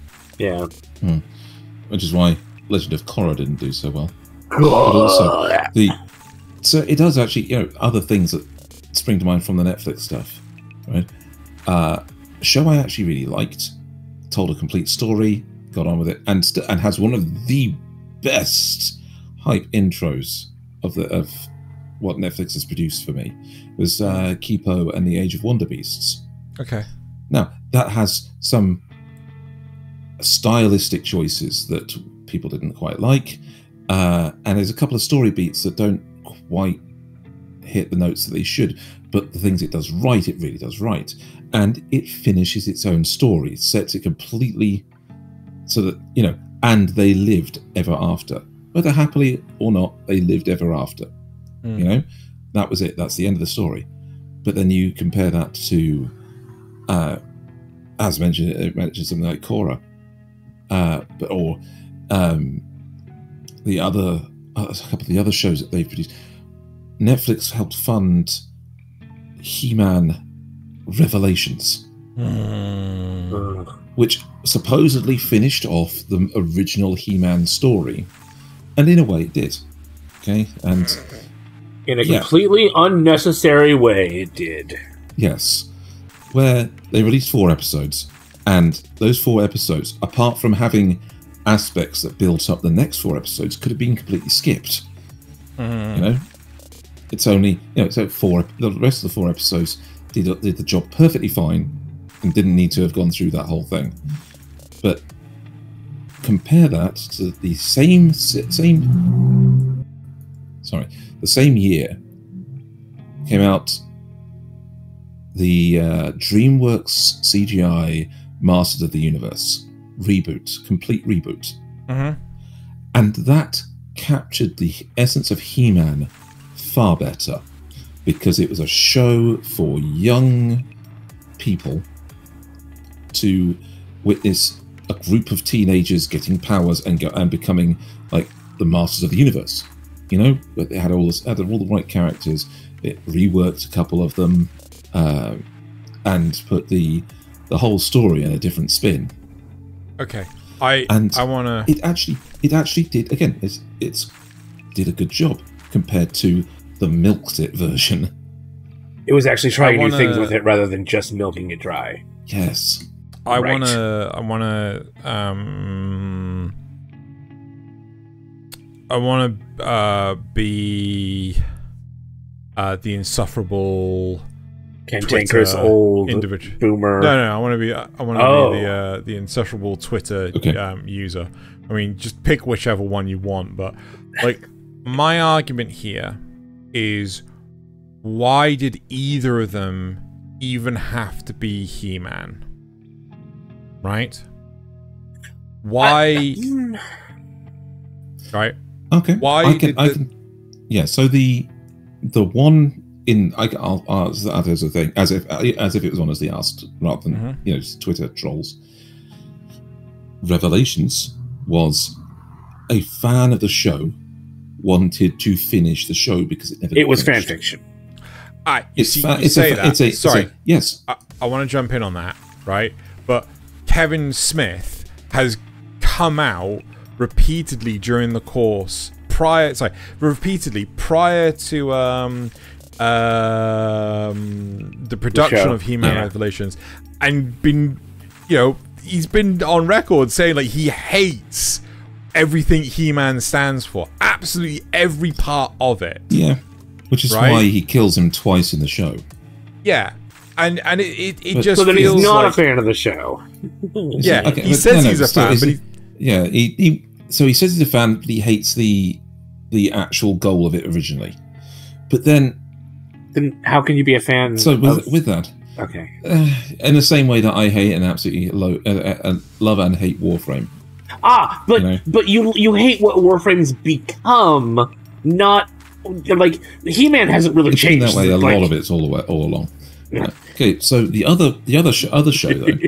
Which is why Legend of Korra didn't do so well. But also, so it does actually, other things that spring to mind from the Netflix stuff, right? A show I actually really liked, told a complete story, got on with it, and has one of the best hype intros of what Netflix has produced for me, was Kipo and the Age of Wonder Beasts. Okay. Now, that has some stylistic choices that people didn't quite like, and there's a couple of story beats that don't quite hit the notes that they should, but the things it does right, it really does right. And it finishes its own story, sets it completely so that, and they lived ever after. Whether happily or not, they lived ever after. That was it. That's the end of the story. But then you compare that to, as mentioned, it mentioned something like Korra, or a couple of the other shows that they've produced. Netflix helped fund He-Man Revelations, which supposedly finished off the original He-Man story, and in a way it did. Okay, and in a completely unnecessary way, it did. Yes, where they released 4 episodes, and those 4 episodes, apart from having aspects that built up the next 4 episodes, could have been completely skipped. It's only, so the rest of the 4 episodes did the job perfectly fine and didn't need to have gone through that whole thing. But compare that to the same year came out the DreamWorks CGI Masters of the Universe reboot, complete reboot. And that captured the essence of He-Man far better, because it was a show for young people to witness a group of teenagers getting powers and becoming like the masters of the universe. But it had all the right characters. It reworked a couple of them and put the whole story in a different spin. Okay, I wanna. It actually did again. It's did a good job compared to the milked it version. It was actually trying new things with it rather than just milking it dry. Yes. I wanna be the insufferable cantankerous old individual boomer. No, I want to be the insufferable Twitter user. I mean, just pick whichever one you want, but like my argument here is, why did either of them even have to be He-Man? Right? Why? Right? Okay. Why I can. Yeah. So the one in I'll as a thing as if it was honestly asked rather than Twitter trolls. Revelations was a fan of the show wanted to finish the show because it was fan fiction. Yes. I want to jump in on that, right? But Kevin Smith has come out repeatedly during the course prior to the production of He-Man Revelations, and been, he's been on record saying like he hates everything He-Man stands for, absolutely every part of it. Yeah, which is why he kills him twice in the show. Yeah, and it just so then feels he's not like a fan of the show. Yeah, okay, he says he's a fan, but he says he's a fan, but he hates the actual goal of it originally. But then how can you be a fan? So with that, okay, in the same way that I hate and absolutely love and hate Warframe, But you hate what Warframe's become, not like He-Man hasn't really changed that way. A lot of it's all along. Yeah. Okay, so the other show though,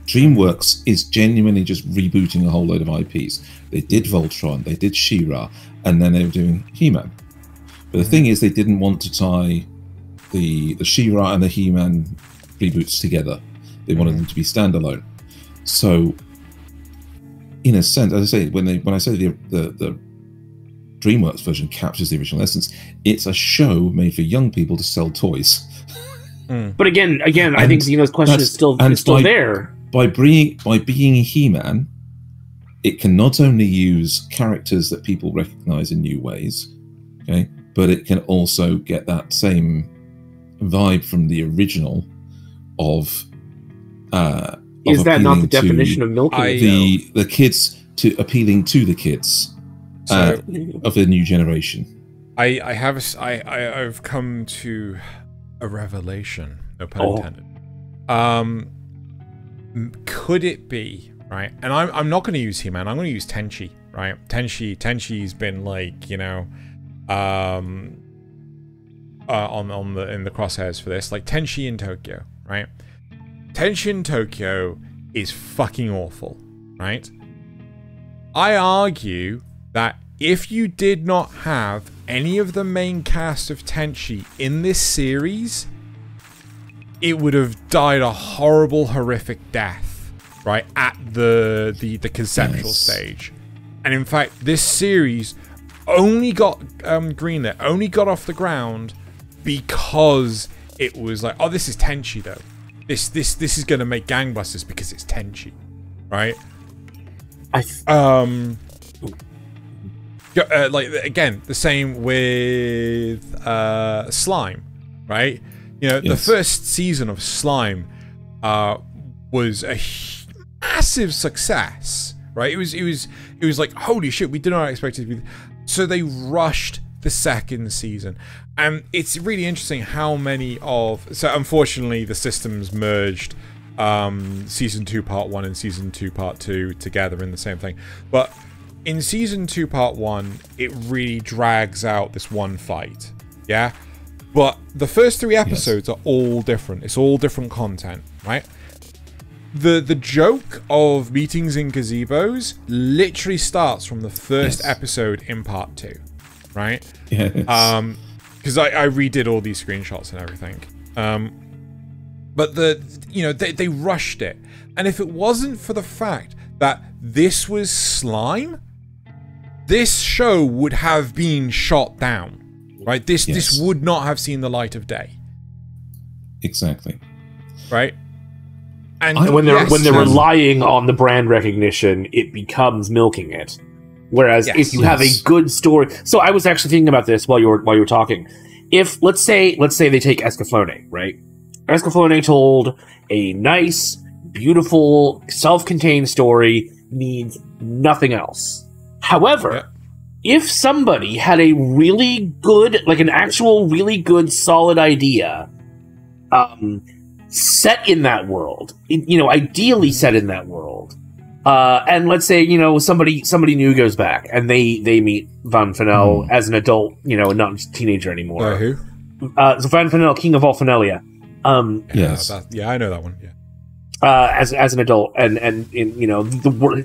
DreamWorks is genuinely just rebooting a whole load of IPs. They did Voltron, they did She-Ra, and then they were doing He-Man. But the thing is, they didn't want to tie the She-Ra and the He-Man reboots together. They wanted them to be standalone. So, in a sense, as I say, when I say the DreamWorks version captures the original essence, it's a show made for young people to sell toys. But again, I think Xeno's question is still there. By being He-Man, it can not only use characters that people recognize in new ways, okay, but it can also get that same vibe from the original of is that not the definition of milking the kids, to appealing to the kids of the new generation? I've come to a revelation, no pun intended. Could it be, right? And I'm not going to use He-Man. I'm going to use Tenchi, right? Tenchi's been like, in the crosshairs for this, like Tenchi in Tokyo, right? Tenchi in Tokyo is fucking awful, right? I argue that if you did not have any of the main cast of Tenchi in this series, it would have died a horrible, horrific death, right, at the conceptual stage. And in fact, this series only got greenlit, only got off the ground because it was like, oh, this is Tenchi though. This is gonna make gangbusters because it's Tenchi, right? Like again, the same with Slime, right? The first season of Slime was a massive success, right? It was like, holy shit, we did not expect it to be. So they rushed the second season, and it's really interesting how many of. So unfortunately, the systems merged season 2 part 1 and season 2 part 2 together in the same thing, but in season 2 part 1, it really drags out this one fight, yeah. But the first 3 episodes are all different. It's all different content, right? The joke of meetings in gazebos literally starts from the first episode in part 2, right? Yes. Because I redid all these screenshots and everything. But they rushed it, and if it wasn't for the fact that this was Slime, this show would have been shot down. Right, this would not have seen the light of day. Exactly. Right, and when they're relying on the brand recognition, it becomes milking it. Whereas if you have a good story, so I was actually thinking about this while you were talking. If let's say they take Escaflowne, right? Escaflowne told a nice, beautiful, self-contained story, needs nothing else. However. If somebody had a really good, like an actual really good, solid idea, set in that world, ideally set in that world, and let's say, somebody new goes back and they meet Van Fennel as an adult, not a teenager anymore. Who? So Van Fennel, King of Volfanelia. Yes. I know that one. Yeah. As an adult, and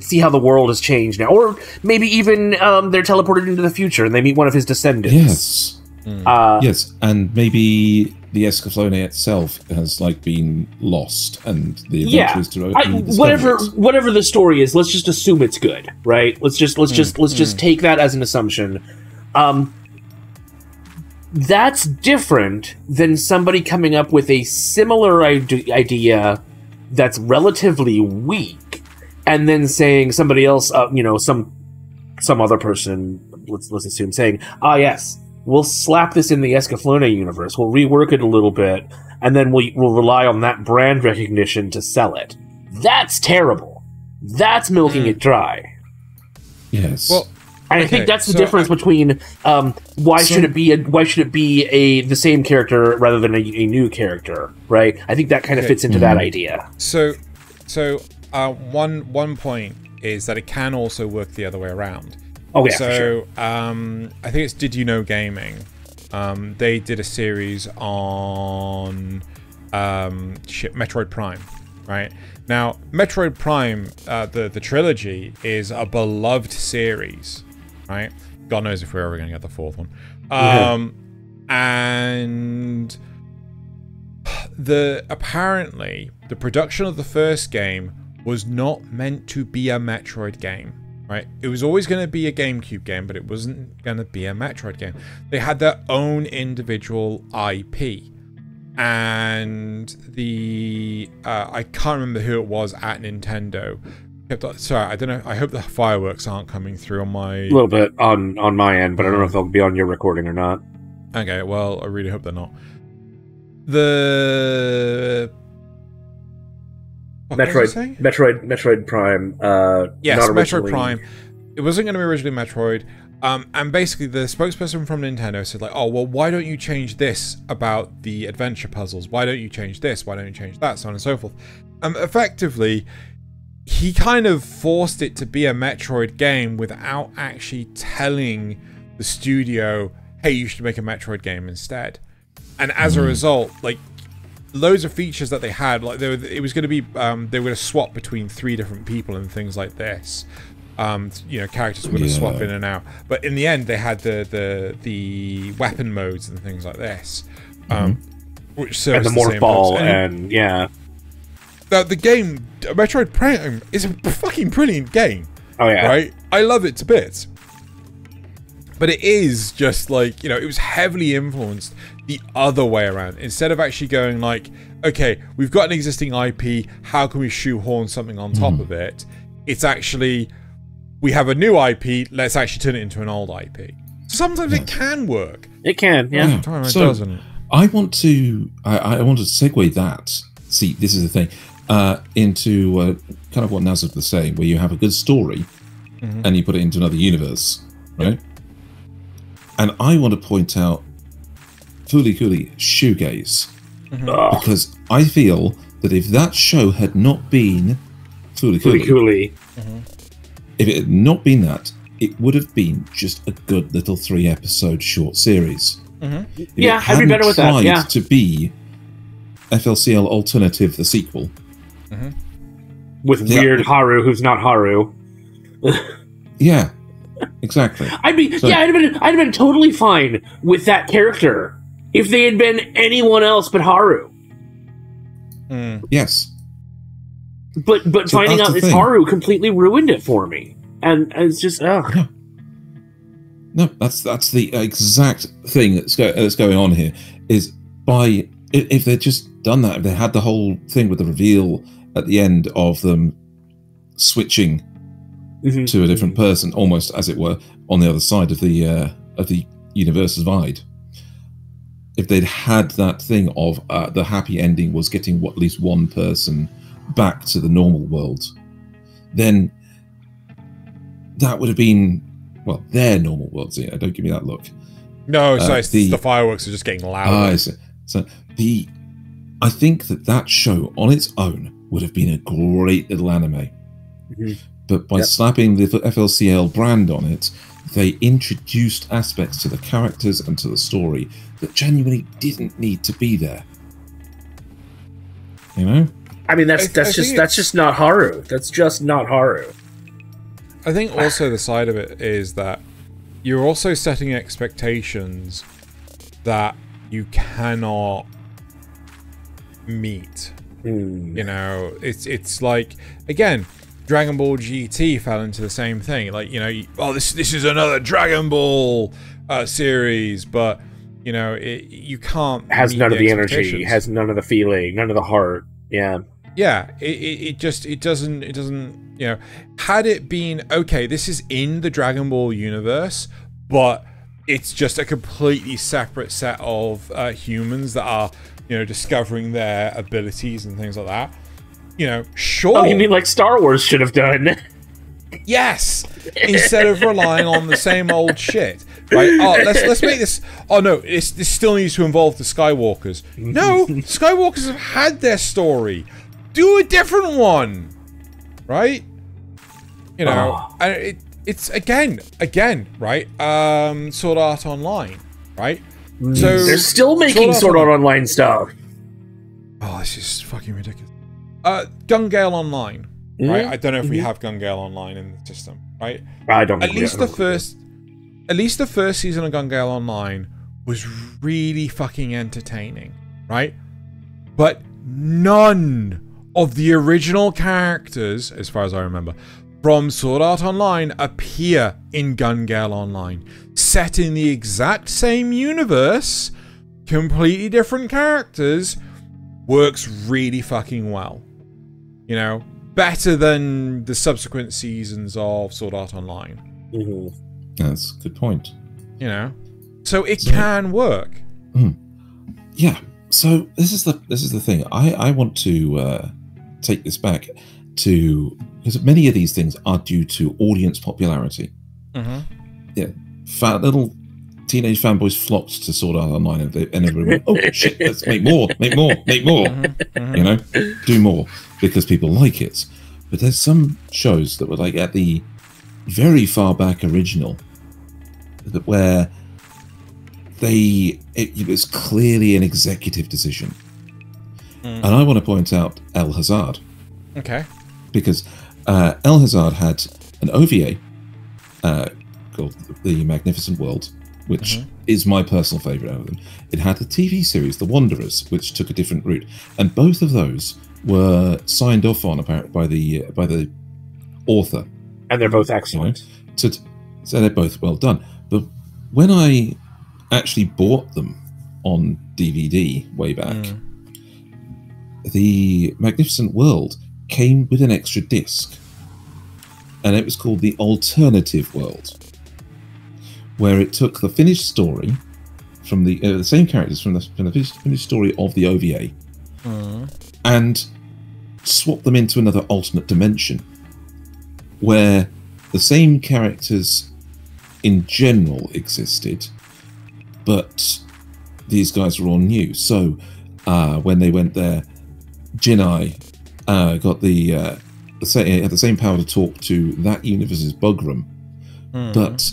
see how the world has changed now, or maybe even they're teleported into the future and they meet one of his descendants. Yes, yes, and maybe the Escaflowne itself has been lost, and the adventures to whatever the story is. Let's just assume it's good, right? Let's just take that as an assumption. That's different than somebody coming up with a similar idea that's relatively weak, and then saying somebody else, some other person, let's assume, saying, yes, we'll slap this in the Escaflowne universe, we'll rework it a little bit, and then we'll rely on that brand recognition to sell it. That's terrible. That's milking it dry. Yes. Well, and I think that's the difference between why should it be the same character rather than a new character, right? I think that kind of fits into that idea. So one point is that it can also work the other way around. Oh yeah, so, for sure. I think it's Did You Know Gaming. They did a series on Metroid Prime, right? Now, Metroid Prime, the trilogy, is a beloved series, right? God knows if we're ever going to get the fourth one. And apparently the production of the first game was not meant to be a Metroid game. Right? It was always going to be a GameCube game, but it wasn't going to be a Metroid game. They had their own individual IP. And I can't remember who it was at Nintendo. Sorry, I don't know. I hope the fireworks aren't coming through on my... A little bit on my end, but I don't know if they'll be on your recording or not. Okay, well, I really hope they're not. The... Metroid Prime. Yes, Metroid Prime. It wasn't going to be originally Metroid. And basically, the spokesperson from Nintendo said, like, oh, well, why don't you change this about the adventure puzzles? Why don't you change this? Why don't you change that? So on and so forth. Effectively, he kind of forced it to be a Metroid game without actually telling the studio, hey, you should make a Metroid game instead. And as a result, like, loads of features that they had, like it was going to be, they were going to swap between 3 different people and things like this. You know, characters would swap in and out, but in the end, they had the weapon modes and things like this, which serves and the morph ball, and the game Metroid Prime is a fucking brilliant game. Oh yeah, right? I love it to bits. But it is just like, you know, it was heavily influenced the other way around. Instead of actually going like, okay, we've got an existing IP, how can we shoehorn something on top of it? It's actually, we have a new IP, let's actually turn it into an old IP. Sometimes it can work. It can, yeah. Sometimes it doesn't. I want to segue that. See, this is the thing. Into kind of what Nasuth was saying, where you have a good story and you put it into another universe, right? And I want to point out FLCL Shoegaze, because I feel that if that show had not been FLCL, if it had not been that, it would have been just a good little 3-episode short series. Yeah, I'd be better with that. Yeah, to be FLCL Alternative, the sequel, with weird Haru who's not Haru. Yeah. Exactly. I'd have been totally fine with that character if they had been anyone else but Haru. Yes. But so finding out it's Haru completely ruined it for me, and it's just No, that's the exact thing that's going on here. Is if they'd just done that, if they had the whole thing with the reveal at the end of them switching to a different person, almost as it were, on the other side of the universe divide. If they'd had that thing of the happy ending was getting at least one person back to the normal world, then that would have been, well, their normal world. Yeah, don't give me that look. No, so the fireworks are just getting louder. I think that show on its own would have been a great little anime. But by slapping the FLCL brand on it, they introduced aspects to the characters and to the story that genuinely didn't need to be there. You know? I mean, that's just not Haru. That's just not Haru. I think also the side of it is that you're also setting expectations that you cannot meet. You know, it's like, again, Dragon Ball GT fell into the same thing. Like, you know, this is another Dragon Ball series, but you know, you can't. It has none of the energy, has none of the feeling, none of the heart. Yeah. Yeah, it doesn't. You know, had it been okay, this is in the Dragon Ball universe, but it's just a completely separate set of humans that are, you know, discovering their abilities and things like that. You know, sure. Oh, you mean like Star Wars should have done? Yes, instead of relying on the same old shit, right? Oh, let's make this. Oh no, this still needs to involve the Skywalkers. No, Skywalkers have had their story. Do a different one, right? You know, it's again, right? Sword Art Online, right? So they're still making Sword Art Online stuff. Oh, this is fucking ridiculous. Gun Gale Online, right? I don't know if we have Gun Gale Online in the system, right? I don't. At least the first season of Gun Gale Online was really fucking entertaining, right? But none of the original characters, as far as I remember, from Sword Art Online appear in Gun Gale Online. Set in the exact same universe, completely different characters, works really fucking well. You know, better than the subsequent seasons of Sword Art Online. Mm-hmm. That's a good point. You know, so it can work. Yeah. So this is the thing. I want to take this back to, because many of these things are due to audience popularity. Yeah, little teenage fanboys flocked to Sword Art Online, and everybody went, "Oh shit, let's make more. You know, do more because people like it." But there's some shows that were like at the very far back original, that where it was clearly an executive decision, and I want to point out El Hazard. Okay. Because El Hazard had an OVA called The Magnificent World, which is my personal favourite out of them. It had a TV series, The Wanderers, which took a different route, and both of those were signed off on apparently by the author. And they're both excellent. You know, so they're both well done. But when I actually bought them on DVD way back, The Magnificent World came with an extra disc, and it was called The Alternative World, where it took the finished story from the same characters from the finished story of the OVA and swapped them into another alternate dimension where the same characters in general existed, but these guys were all new. So when they went there, Jinai got had the same power to talk to that universe's Bugram, but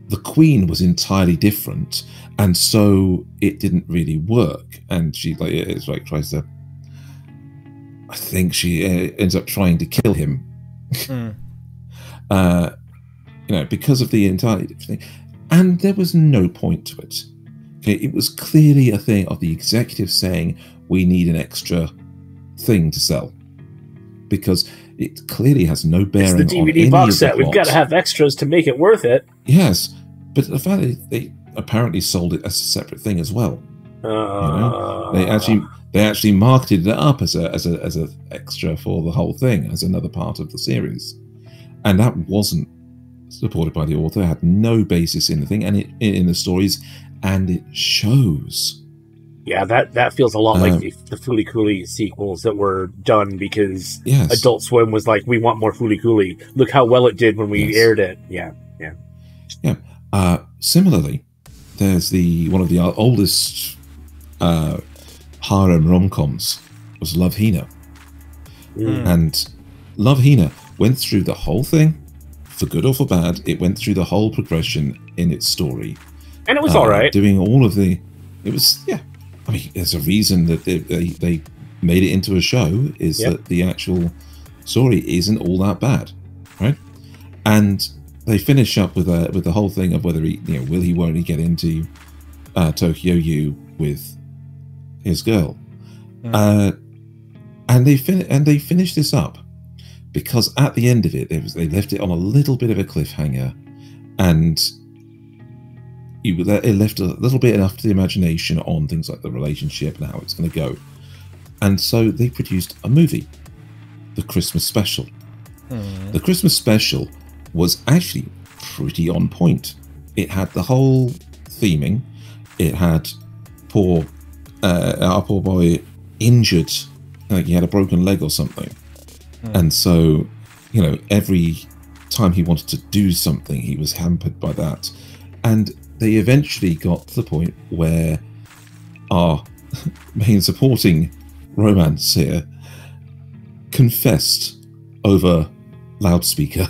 the Queen was entirely different, and so it didn't really work. And she tries to. I think she ends up trying to kill him. You know, because of the entirely different thing, and there was no point to it. Okay, it was clearly a thing of the executive saying we need an extra thing to sell, because it clearly has no bearing. It's the DVD box set. We've got to have extras to make it worth it. Yes, but the fact that they apparently sold it as a separate thing as well. You know? They actually marketed it up as a extra for the whole thing, as another part of the series, and that wasn't supported by the author. It had no basis in the thing, and in the stories, and it shows. Yeah, that feels a lot like the Fooly Cooly sequels that were done because Adult Swim was like, we want more Fooly Cooly. Look how well it did when we aired it. Yeah. Similarly, there's one of the oldest harem rom-coms was Love Hina. And Love Hina went through the whole thing, for good or for bad. It went through the whole progression in its story. And it was all right. Doing all of the... It was, yeah. I mean, there's a reason that they made it into a show, is that the actual story isn't all that bad, right? And they finish up with the whole thing of whether he, won't he get into Tokyo U with his girl, and they finish this up because at the end of it, they left it on a little bit of a cliffhanger, and it left a little bit enough to the imagination on things like the relationship and how it's going to go. And so they produced a movie, the Christmas Special. The Christmas Special was actually pretty on point. It had the whole theming. It had our poor boy injured, like he had a broken leg or something. And so, every time he wanted to do something, he was hampered by that. And they eventually got to the point where our main supporting romance here confessed over loudspeaker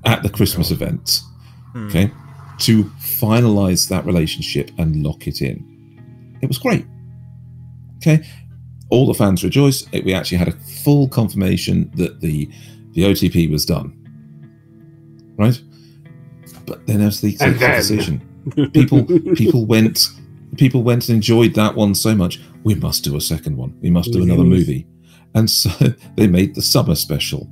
at the Christmas event, okay, to finalize that relationship and lock it in. It was great. Okay, all the fans rejoiced. We actually had a full confirmation that the OTP was done. Right, but then as the executive decision, people went and enjoyed that one so much. We must do a second one. We must do another movie, and so they made the summer special,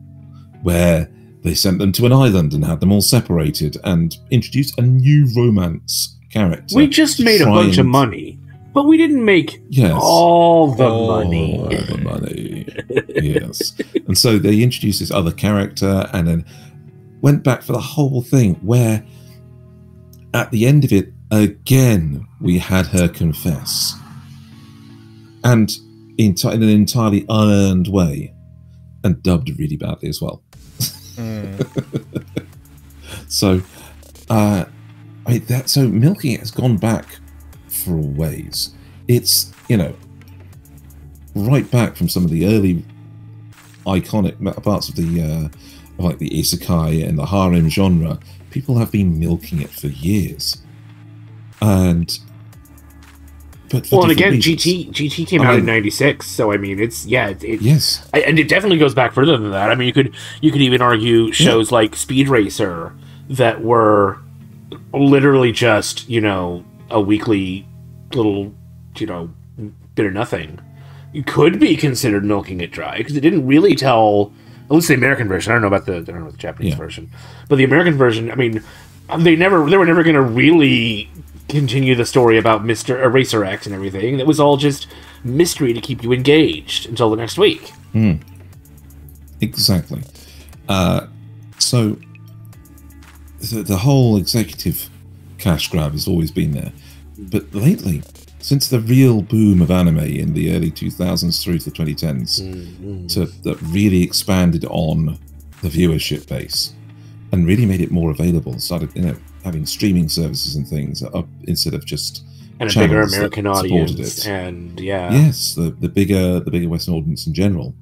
where they sent them to an island and had them all separated and introduced a new romance character. We just made a bunch of money, but we didn't make all the money. All the money, yes. And so they introduced this other character, and then went back for the whole thing, where at the end of it, again, we had her confess. And in an entirely unearned way, and dubbed really badly as well. So, so milking it has gone back for a ways. It's, right back from some of the early iconic parts of the like the isekai and the harem genre. People have been milking it for years, and and again, GT came out in '96, so I mean, yes, and it definitely goes back further than that. I mean, you could even argue shows like Speed Racer that were literally just a weekly little bit of nothing. You could be considered milking it dry because it didn't really tell. At least the American version. I don't know about the Japanese version, but the American version. I mean, they were never going to really continue the story about Mr. Eraser X and everything. It was all just mystery to keep you engaged until the next week. Exactly. So the whole executive cash grab has always been there, but lately, since the real boom of anime in the early 2000s through to the 2010s, that really expanded on the viewership base and really made it more available, started having streaming services and things instead of just and a bigger American audience, and the bigger Western audience in general,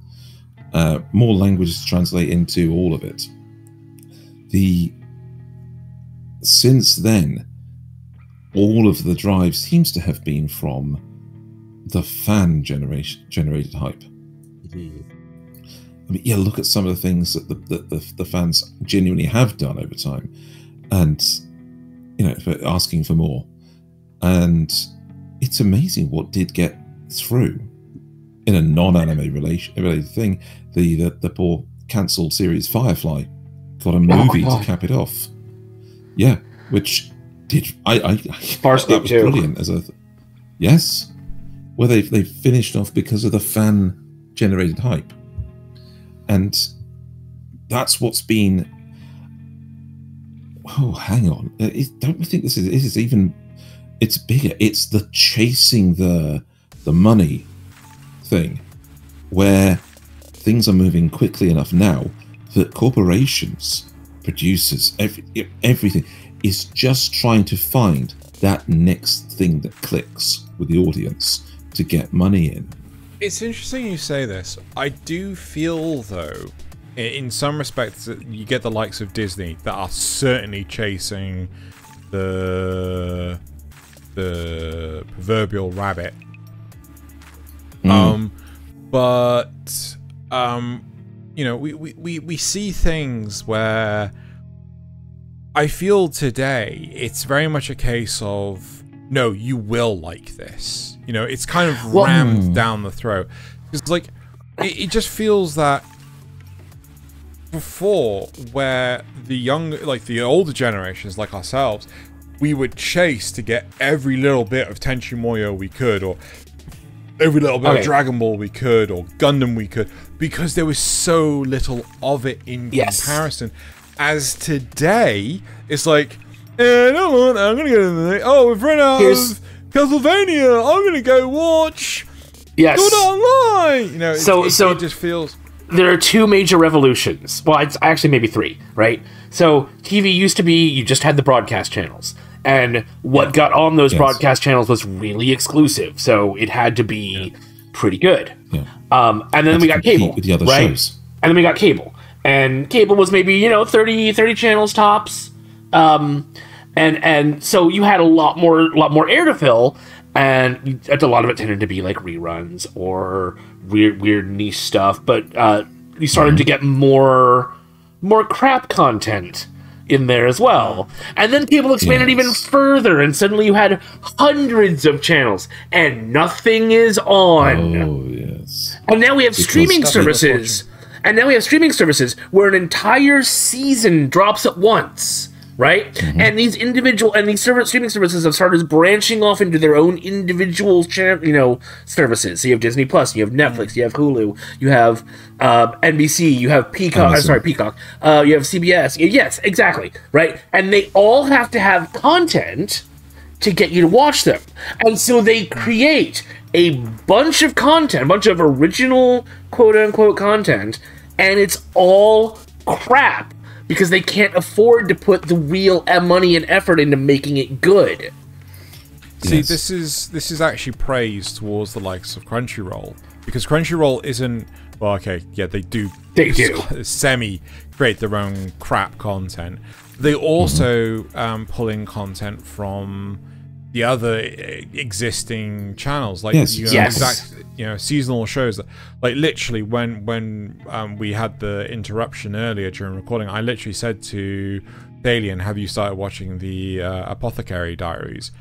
more languages to translate into all of it. Since then, all of the drive seems to have been from the fan generated hype. I mean, look at some of the things that the fans genuinely have done over time, and asking for more. And it's amazing what did get through in a non-anime related thing. The poor cancelled series Firefly got a movie to cap it off. Yeah, which. Farscape too. Brilliant yes, where they finished off because of the fan generated hype, and that's what's been. Oh, hang on! Don't we think this is even? It's bigger. It's the chasing the money thing, where things are moving quickly enough now that corporations, producers, everything. Is just trying to find that next thing that clicks with the audience to get money in. It's interesting you say this. I do feel, though, in some respects, that you get the likes of Disney that are certainly chasing the proverbial rabbit. But we see things where I feel today it's very much a case of, no, you will like this. It's kind of rammed down the throat. It's like, it just feels that before, where the older generations like ourselves, we would chase to get every little bit of Tenchi Muyo we could, or every little bit of Dragon Ball we could, or Gundam we could, because there was so little of it in comparison. As today, it's like, I'm gonna go to the we've run out of Castlevania. I'm gonna go watch Good Online. So it just feels. There are two major revolutions. Well, it's actually maybe three, right? So TV used to be you just had the broadcast channels, and what got on those broadcast channels was really exclusive, so it had to be pretty good. And then we got cable, with the other right? shows. And then we got cable. and cable was maybe 30 channels tops, and so you had a lot more air to fill, and a lot of it tended to be like reruns or weird niche stuff, but you started to get more crap content in there as well. And then cable expanded even further, and suddenly you had hundreds of channels, and nothing is on. Oh, yes. And now we have streaming services. And now we have streaming services where an entire season drops at once, right? And these streaming services have started branching off into their own individual services. So you have Disney Plus, you have Netflix, you have Hulu, you have NBC, you have Peacock. Peacock. You have CBS. Yes, exactly, right? And they all have to have content to get you to watch them, and so they create a bunch of content, a bunch of original quote-unquote content, and it's all crap because they can't afford to put the real money and effort into making it good. See, this is actually praise towards the likes of Crunchyroll, because Crunchyroll isn't... Well, okay, yeah, they do semi-create their own crap content. They also pull in content from the other existing channels, like seasonal shows. Like literally, when we had the interruption earlier during recording, I literally said to Thaylien, "Have you started watching the Apothecary Diaries?"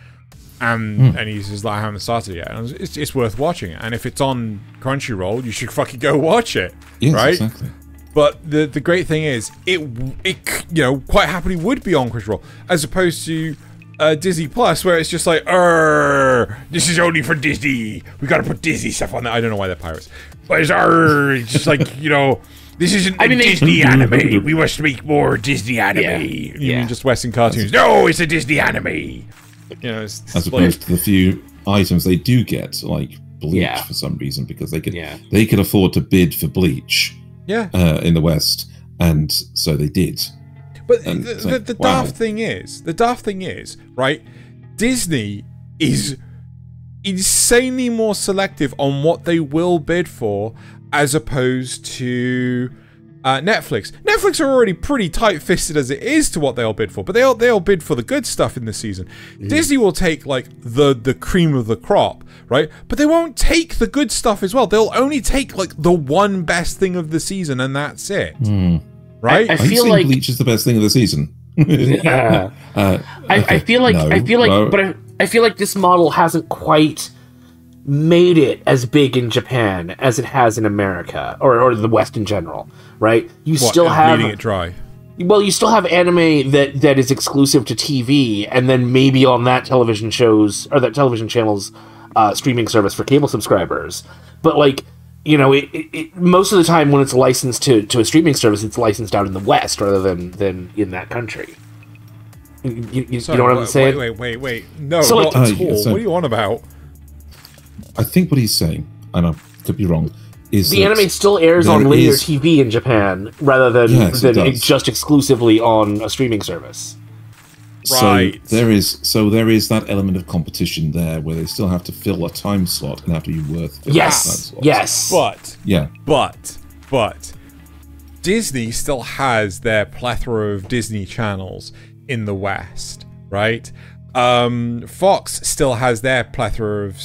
And he says, "I haven't started yet." And it's worth watching, and if it's on Crunchyroll, you should fucking go watch it. Yes, right? Exactly. But the great thing is, it quite happily would be on Crunchyroll, as opposed to Disney Plus, where it's just like, this is only for Disney. We gotta put Disney stuff on there. I don't know why they're pirates, but it's just like, this isn't a Disney anime. We must make more Disney anime. You mean just Western cartoons? No, it's a Disney anime. As opposed to the few items they do get, like Bleach, for some reason, because they could afford to bid for Bleach. In the West, and so they did. But the daft thing is, right? Disney is insanely more selective on what they will bid for, as opposed to Netflix. Netflix are already pretty tight-fisted as it is to what they'll bid for, but they'll bid for the good stuff in the season. Disney will take like the cream of the crop, right? But they won't take the good stuff as well. They'll only take like the one best thing of the season, and that's it. Right? I feel like Bleach is the best thing of the season. I feel like this model hasn't quite made it as big in Japan as it has in America or the West in general, right? You still have leaving it dry. Well, you still have anime that is exclusive to TV, and then maybe on that television shows or that television channel's streaming service for cable subscribers. But like, most of the time when it's licensed to a streaming service, it's licensed out in the West rather than in that country. You know what I'm saying? Wait. No, so not at all. What are you on about? I think what he's saying, and I could be wrong, is the anime still airs on linear TV in Japan rather than just exclusively on a streaming service. Right. So there is that element of competition there where they still have to fill a time slot and have to be worth time slot. Yes. But Disney still has their plethora of Disney channels in the West, right? Fox still has their plethora of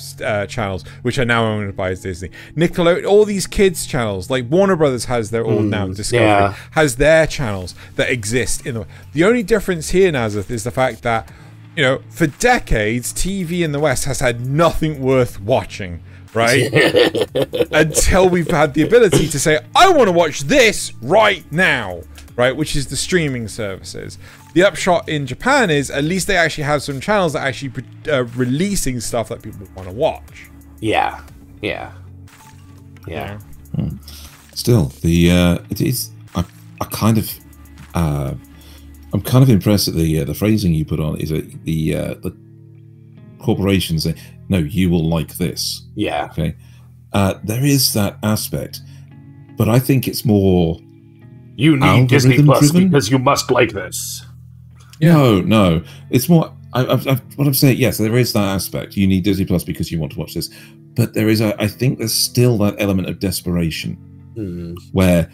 channels, which are now owned by Disney. Nickelodeon, all these kids channels, like Warner Brothers has their own now. Discovery has their channels that exist in the only difference here, Nasuth, is the fact that for decades TV in the West has had nothing worth watching, right? Until we've had the ability to say, I want to watch this right now, right? Which is the streaming services. The upshot in Japan is at least they actually have some channels that are actually releasing stuff that people want to watch. Yeah. Still, it is. I'm kind of impressed at the phrasing you put on. Is the corporations say, "No, you will like this." Yeah. Okay. There is that aspect, but I think it's more. You need Disney Plus because you must like this. Yeah. No. It's more. What I'm saying, yes, there is that aspect. You need Disney Plus because you want to watch this, but there is I think there's still that element of desperation where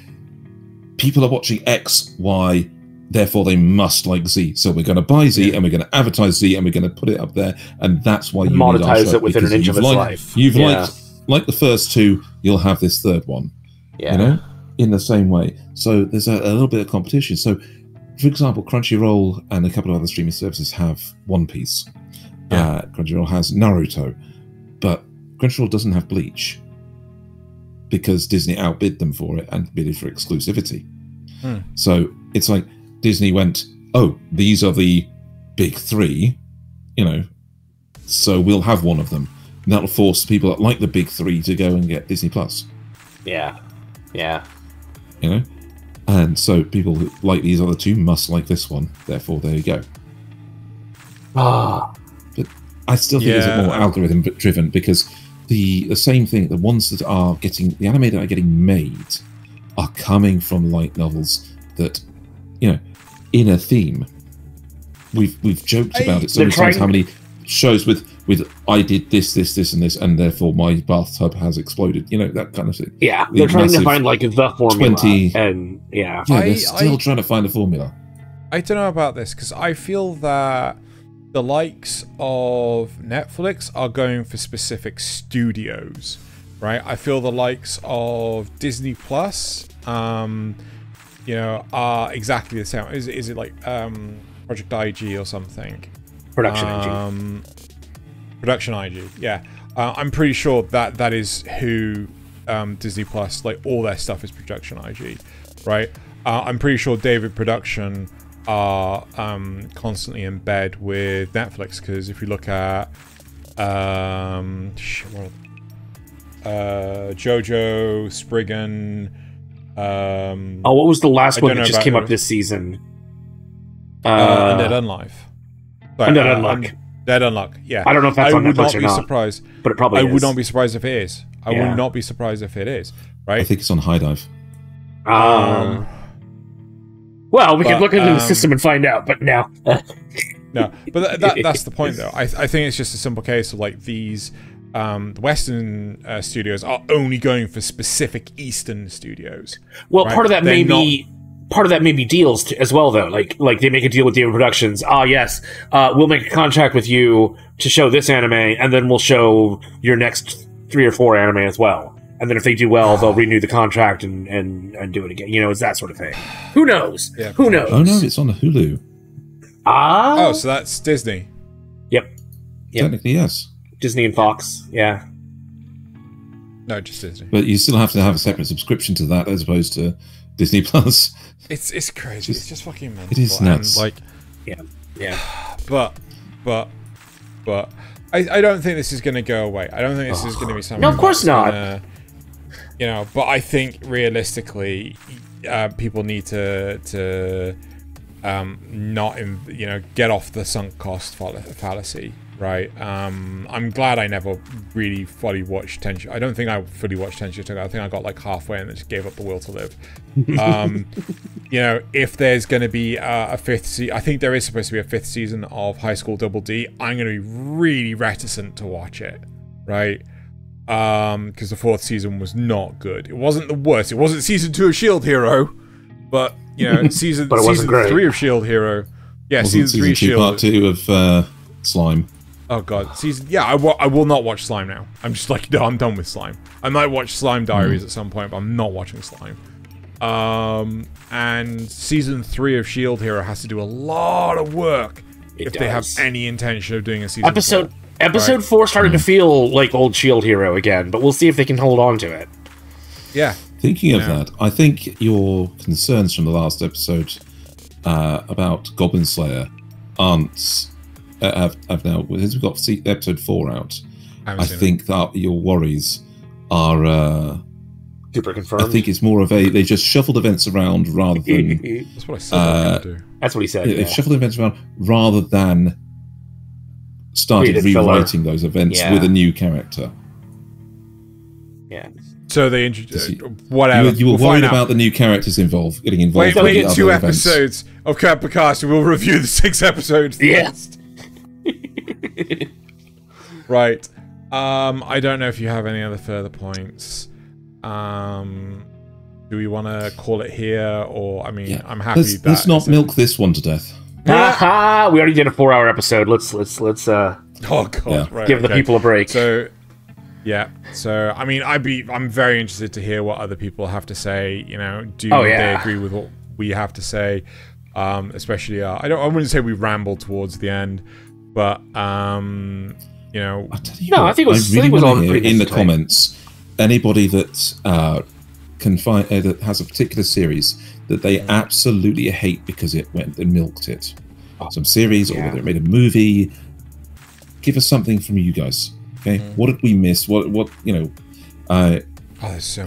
people are watching X, Y, therefore they must like Z. So we're going to buy Z and we're going to advertise Z and we're going to put it up there, and that's why you monetize it within an inch of its life. You've liked the first two, you'll have this third one. Yeah. You know, in the same way. So there's a little bit of competition. So, for example, Crunchyroll and a couple of other streaming services have One Piece. Crunchyroll has Naruto, but Crunchyroll doesn't have Bleach because Disney outbid them for it and bid for exclusivity. So it's like Disney went, oh, these are the big three, you know, so we'll have one of them. And that'll force people that like the big three to go and get Disney Plus. Yeah. Yeah. You know? And so people who like these other two must like this one. Therefore, there you go. But I still think it's more algorithm driven, because the same thing, the ones that are getting, the anime that are getting made are coming from light novels that, you know, in a theme. We've joked about it so many times, how many shows with I did this, and this, and therefore my bathtub has exploded. You know, that kind of thing. Yeah, they're trying to find like the formula. They're still trying to find a formula. I don't know about this, because I feel that the likes of Netflix are going for specific studios, right? I feel the likes of Disney Plus, you know, are exactly the same. Is it like Project IG or something? Production IG. Production IG, yeah. I'm pretty sure that is who Disney Plus, like all their stuff is Production IG, right? I'm pretty sure David Production are constantly in bed with Netflix, because if you look at JoJo, Spriggan, what was the last one that just came up this season? Undead Unlife. Undead Unluck. Dead Unluck, yeah. I don't know if that's on Netflix or not. Surprised, but it probably is. I would not be surprised if it is. I would not be surprised if it is, right? I think it's on High Dive. Well, we could look into the system and find out, but no. No, but that's the point, though. I think it's just a simple case of, like, these the Western studios are only going for specific Eastern studios. Well, right? part of that may be deals as well, though. Like they make a deal with David Productions. Yes, we'll make a contract with you to show this anime, and then we'll show your next 3 or 4 anime as well. And then if they do well, they'll renew the contract and do it again. You know, it's that sort of thing. Who knows? Yeah. Who knows? Oh no, it's on Hulu. Oh, so that's Disney. Yep. Technically, yes. Disney and Fox. Yeah. No, just Disney. But you still have to have a separate subscription to that, as opposed to Disney Plus. It's crazy. It's just fucking mental. It is nuts. And, like, yeah. But I don't think this is going to go away. I don't think this is going to be something. No, of course not. You know, but I think realistically, people need to not, you know, get off the sunk cost fallacy, right? I'm glad I never really fully watched Tenchi. I don't think I fully watched Tenchi. I think I got like halfway and then just gave up the will to live. You know, if there's going to be a 5th season, I think there is supposed to be a 5th season of High School Double D. I'm going to be really reticent to watch it, right? Because the 4th season was not good. It wasn't the worst. It wasn't season 2 of Shield Hero, but you know, season 3 of Shield Hero. Yeah, season 3 of Shield. Part 2 of Slime. Oh god, I will not watch Slime now. I'm just like, no, I'm done with Slime. I might watch Slime Diaries at some point, but I'm not watching Slime. And season 3 of Shield Hero has to do a lot of work if they have any intention of doing a season 4. Episode 4 started to feel like old Shield Hero again, but we'll see if they can hold on to it. Yeah. Thinking of that, I think your concerns from the last episode about Goblin Slayer aren't have now, because we've got episode 4 out. I think that your worries are super confirmed. I think it's more of they just shuffled events around rather than that's what I said. That's what he said. Yeah, they've shuffled events around rather than started rewriting those events with a new character. Yeah. So they introduced whatever. You were worried about the new characters getting involved. Wait 2 episodes of Kanpai Cast, and we'll review the 6 episodes. Yes. Right. I don't know if you have any other further points. we want to call it here, or I mean, I'm happy. Let's not milk this one to death. Aha! We already did a 4-hour episode. Let's oh god, right, give the people a break. So I mean, I'm very interested to hear what other people have to say. You know, do they agree with what we have to say? Especially, I wouldn't say we rambled towards the end, but you know, I think it was. I really want to hear in the comments anybody that can find that has a particular series that they absolutely hate because it went and milked it. Some series, or whether it made a movie. Give us something from you guys. Okay, what did we miss? What you know? I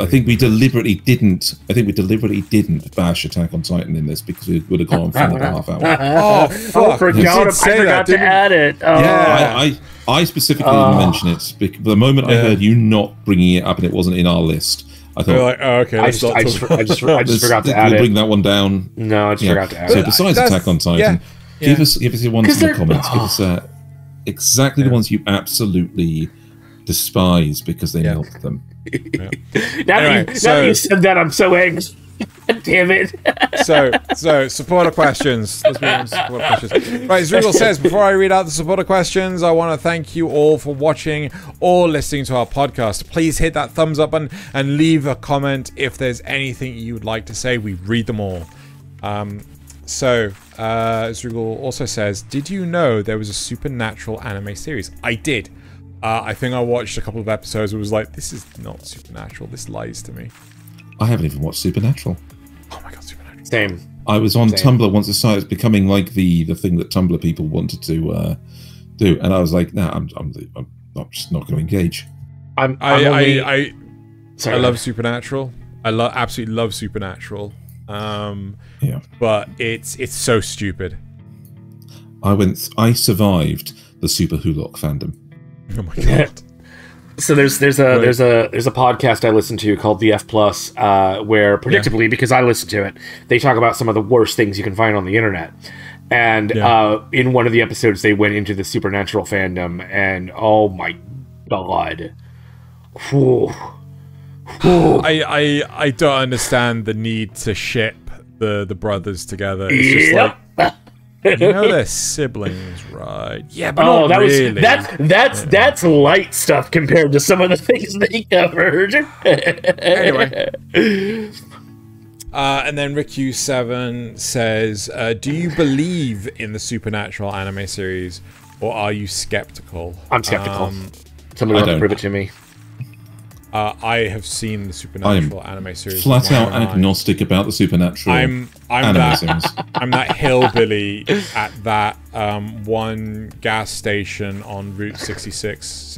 think we deliberately didn't. I think we deliberately didn't bash Attack on Titan in this because it would have gone 4.5 hours. I forgot to add it. I specifically didn't mention it because the moment I heard you not bringing it up and it wasn't in our list, I thought, like, oh, okay. I just forgot to add it. Bring that one down. No, I just forgot to add it. So besides Attack on Titan, give us the ones in the comments. Give us exactly the ones you absolutely despise because they milked them. Now that you said that, I'm so angry. Damn it. So supporter questions. Let's move on to supporter questions. Right, Zrugal says, before I read out the supporter questions, I want to thank you all for watching or listening to our podcast. Please hit that thumbs up button and leave a comment if there's anything you would like to say. We read them all. Zrugal also says, did you know there was a supernatural anime series? I did. I think I watched a couple of episodes and was like, this is not supernatural. This lies to me. I haven't even watched Supernatural. Oh my god, Supernatural. Same. I was on Tumblr once it started becoming like the thing that Tumblr people wanted to do, and I was like, nah, I'm just not going to engage. I love Supernatural. I absolutely love Supernatural. But it's so stupid. I survived the Super Hulock fandom. Oh my god. So there's a podcast I listen to called the F Plus, where predictably, because I listen to it, they talk about some of the worst things you can find on the internet. And in one of the episodes, they went into the Supernatural fandom, and oh my god, I don't understand the need to ship the brothers together. It's just like, you know, they're siblings, right? Yeah, but not really. That's light stuff compared to some of the things they covered. Anyway. And then RickU7 says, do you believe in the Supernatural anime series, or are you skeptical? I'm skeptical. Somebody will have to prove it to me. I have seen the Supernatural anime series. Flat out agnostic about the Supernatural anime series. I'm that hillbilly at that one gas station on Route 66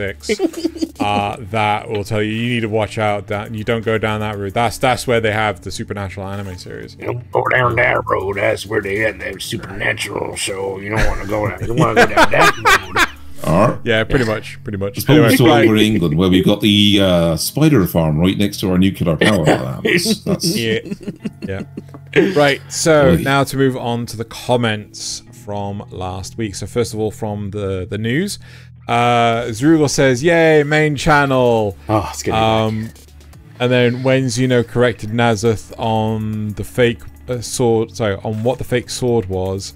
that will tell you need to watch out. You don't go down that route. That's where they have the Supernatural anime series. You don't go down that road. That's where they had the Supernatural. So you don't want to go down. You want to go down that road. Yeah, pretty much. Anyway, over in England, where we've got the spider farm right next to our nuclear power plants. Yeah. Right. So now to move on to the comments from last week. So first of all, from the news, Zrugal says, "Yay, main channel." Oh, it's good. And then when Xeno corrected Nasuth on the fake sword, on what the fake sword was,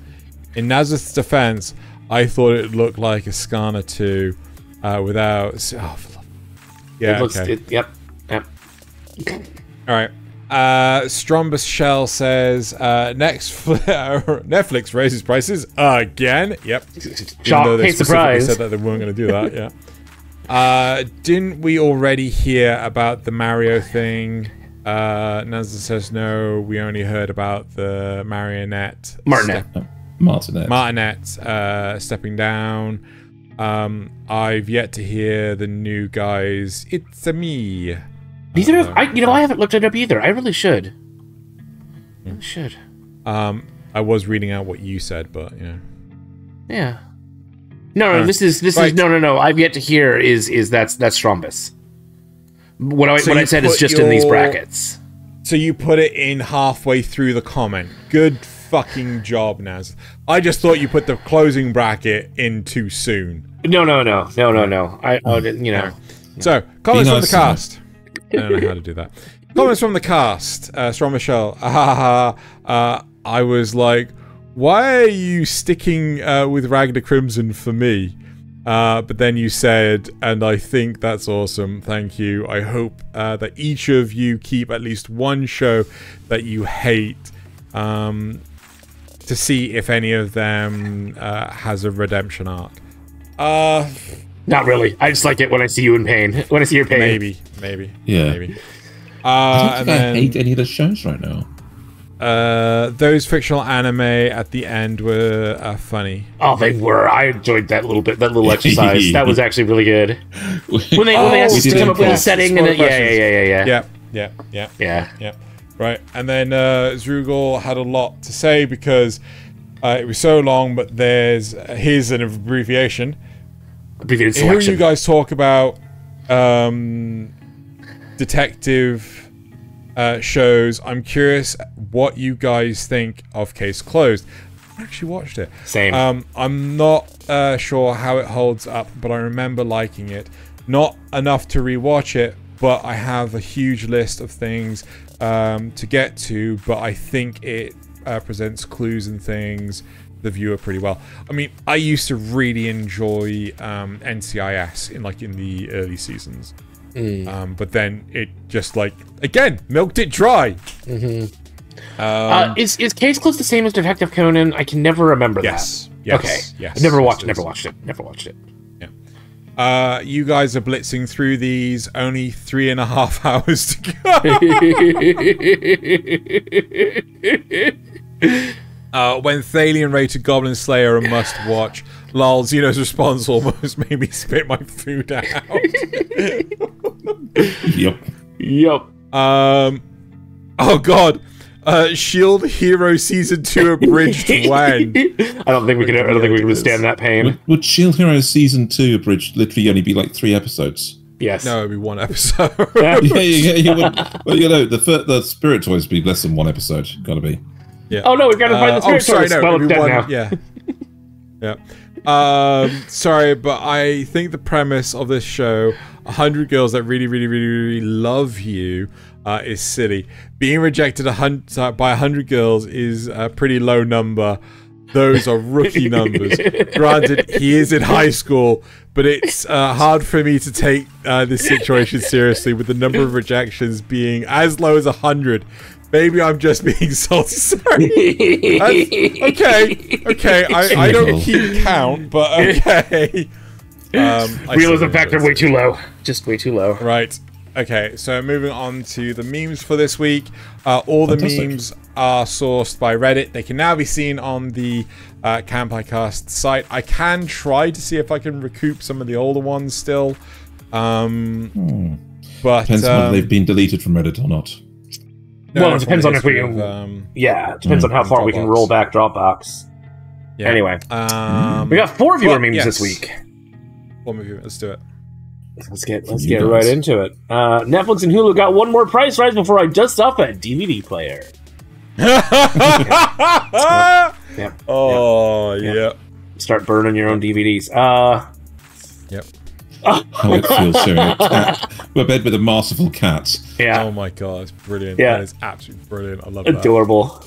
in Nasuth's defense, I thought it looked like a Skana 2 without... Yep. Alright. Strombus Shell says, Netflix raises prices again. Yep. Shock, hey, surprise. Said that they weren't going to do that, yeah. Didn't we already hear about the Mario thing? Nasuth says, no, we only heard about the marionette. Martinet stepping down. I've yet to hear the new guys. It's a me. Neither I haven't looked it up either. I really should. I was reading out what you said, but yeah. Yeah. No. This is no. I've yet to hear is that's Strombus. What I said is just in these brackets. So you put it in halfway through the comment. Good fucking job, Naz. I just thought you put the closing bracket in too soon. No. I So, comments from the cast. I don't know how to do that. Comments from the cast. Strong Michelle. I was like, why are you sticking with Ragnar Crimson for me? But then you said, and I think that's awesome. Thank you. I hope that each of you keep at least one show that you hate to see if any of them has a redemption arc. Not really. I just like it when I see you in pain. When I see your pain. Maybe. Yeah. Maybe. I don't think I hate any of the shows right now. Those fictional anime at the end were funny. Oh, they were. I enjoyed that little bit, that little exercise. That was actually really good. When they asked to come up with a setting and yeah. Right, and then Zrugel had a lot to say because it was so long, but here's an abbreviation. Abbreviated selection. Here you guys talk about detective shows. I'm curious what you guys think of Case Closed. I actually watched it. Same. I'm not sure how it holds up, but I remember liking it. Not enough to rewatch it, but I have a huge list of things to get to, but I think it presents clues and things the viewer pretty well. I mean, I used to really enjoy NCIS in the early seasons. But then it just again milked it dry. Is Case Closed the same as Detective Conan? I can never remember that. Yes. Okay. Yes. I've never watched it. Yeah. You guys are blitzing through these. Only 3.5 hours to go. When Thaylien rated Goblin Slayer a must-watch. Lol, Xeno's response almost made me spit my food out. Yep. Oh god. Shield Hero Season 2 abridged when? I don't think we can withstand that pain. Would Shield Hero Season 2 abridged literally only be 3 episodes? Yes. No, it'd be 1 episode. You would. Well, the Spirit Toys would be less than 1 episode. Gotta be. Yeah. Oh no, we've got to find the Spirit Toys. Well, it's dead now. Yeah. Sorry, but I think the premise of this show, 100 girls that really, really, really, really love you, is silly. Being rejected by 100 girls is a pretty low number. Those are rookie numbers. Granted, he is in high school, but it's hard for me to take this situation seriously with the number of rejections being as low as 100. Maybe I'm just being salty. Sorry. Okay. I don't keep count, but okay. Realism factor way too low. Just way too low. Right. Okay, so moving on to the memes for this week. All the memes are sourced by Reddit. They can now be seen on the Kanpai Cast site. I can try to see if I can recoup some of the older ones still. But depends on whether they've been deleted from Reddit or not. No, well, it depends on if we can... it depends on how far we can roll back Dropbox. Yeah. Anyway. We got 4 viewer memes this week. 4 viewer, let's do it. Let's get right into it. Netflix and Hulu got one more price rise before I dust off a DVD player. Yep. Start burning your own DVDs. Yep. How it feels sharing a cat. We're bed with a masterful cat. Yeah. Oh my god, it's brilliant. Yeah. That is absolutely brilliant. I love that. Adorable.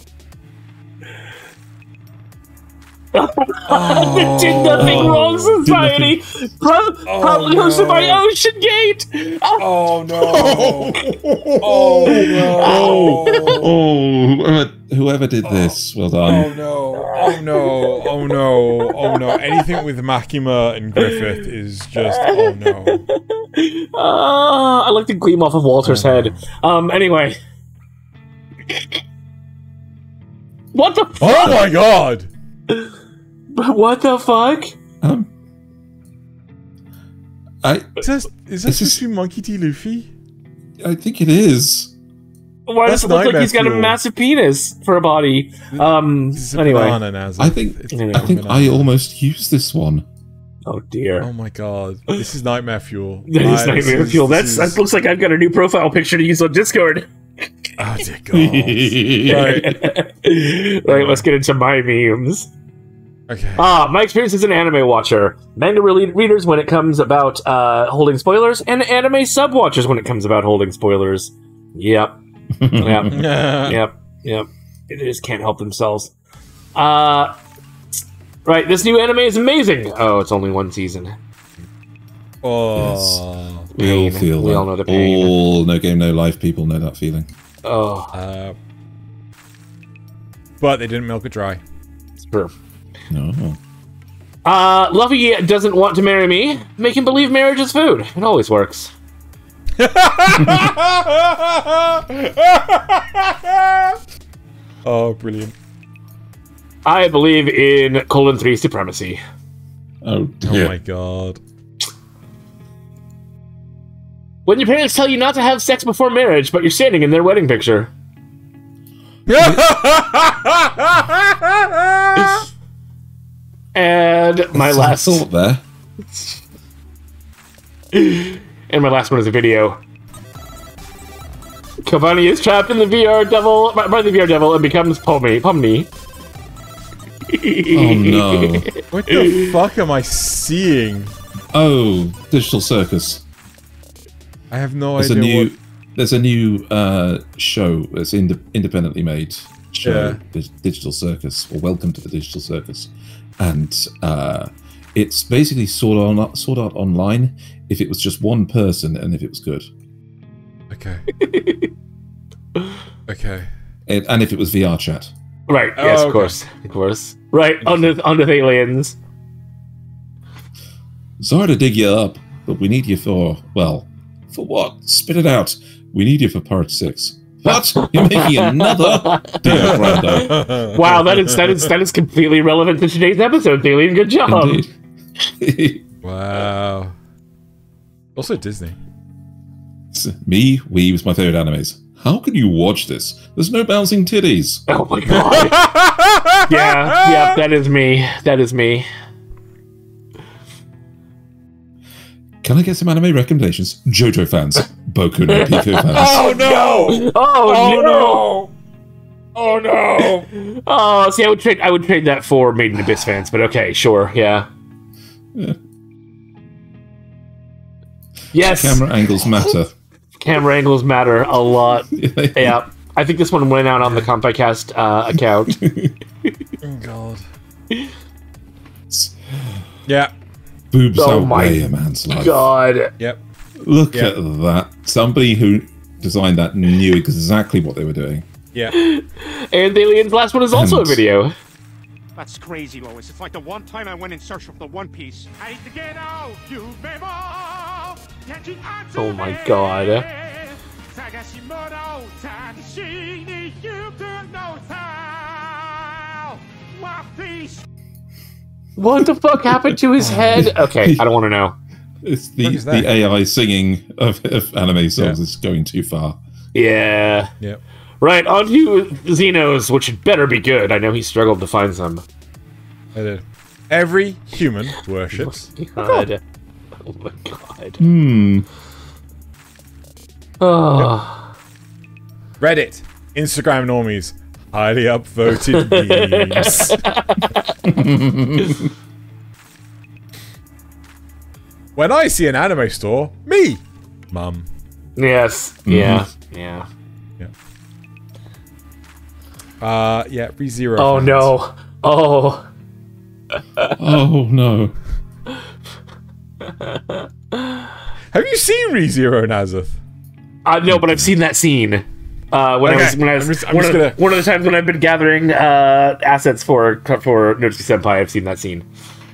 They did nothing wrong, society. Probably hosted by Ocean Gate. Oh no! Oh, whoever did this, well done. Oh no! Anything with Makima and Griffith is just oh no. I like the gleam off of Walter's head. Anyway. What the fuck? Oh my god! What the fuck? Is that supposed to be Monkey D. Luffy? I think it is. Why does it look like he's got a massive penis for a body? Anyway. I think I almost used this one. Oh dear. Oh my god. This is Nightmare Fuel. That is Nightmare Fuel. That looks like I've got a new profile picture to use on Discord. Oh dear god. Right, let's get into my memes. Okay. My experience as an anime watcher. Manga readers when it comes about holding spoilers, and anime sub-watchers when it comes about holding spoilers. Yep. Yep. They just can't help themselves. Right, this new anime is amazing. Oh, it's only one season. Oh, yes. We all feel that. We all know the pain. All No Game No Life people know that feeling. Oh. But they didn't milk it dry. It's true. No. Luffy doesn't want to marry me. Make him believe marriage is food. It always works. Oh, brilliant. I believe in :3 supremacy. Oh, dear. Oh my god. When your parents tell you not to have sex before marriage, but you're standing in their wedding picture. And my last thought there. And my last one is a video. Kavani is trapped in the VR devil by the VR devil and becomes Pomni. Oh no. What the fuck am I seeing? Oh, Digital Circus. I have no idea. There's a new show that's independently made show, Digital Circus, or Welcome to the Digital Circus. And it's basically Sword Art Online if it was just one person and if it was good. Okay. Okay. And if it was VR chat. Right, yes, of course. Right, on the Thayliens. Sorry to dig you up, but we need you for what? Spit it out. We need you for part 6. What? You're making another deal, Brando. Wow, that is completely relevant to today's episode, Thaylien. Good job. Indeed. Wow. Also Disney. We was my favorite animes. How can you watch this? There's no bouncing titties. Oh my god. yeah, that is me. That is me. Can I get some anime recommendations? JoJo fans. Boku no Pico fans. Oh no! Oh no! Oh no! Oh, see, I would trade that for Made in Abyss fans, but okay, sure, yeah. Yes. Camera angles matter. Camera angles matter a lot. Yeah. I think this one went out on the Kanpai Cast account. Oh god. Yeah. Boobs outweigh a man's life. God. Yep. Look at that. Somebody who designed that knew exactly what they were doing. Yeah. And Thaylien's last one is also a video. That's crazy, Lois. It's like the one time I went in search of the One Piece. I need to get out, you oh my god. What the fuck happened to his head? Okay, I don't want to know. It's the AI singing of anime songs is going too far. Yeah. Yep. Right, on to Xenos, which had better be good. I know he struggled to find some. I did. Every human worships. Oh my god. Oh my god. Oh. Reddit, Instagram normies, highly upvoted memes. When I see an anime store, me, mum. Yes. Yeah. Yeah. Yeah. ReZero. Oh fans. No. Oh. Oh no. Have you seen ReZero, Nasuth? No, but I've seen that scene. One of the times when I've been gathering assets for Notsuki Senpai, I've seen that scene.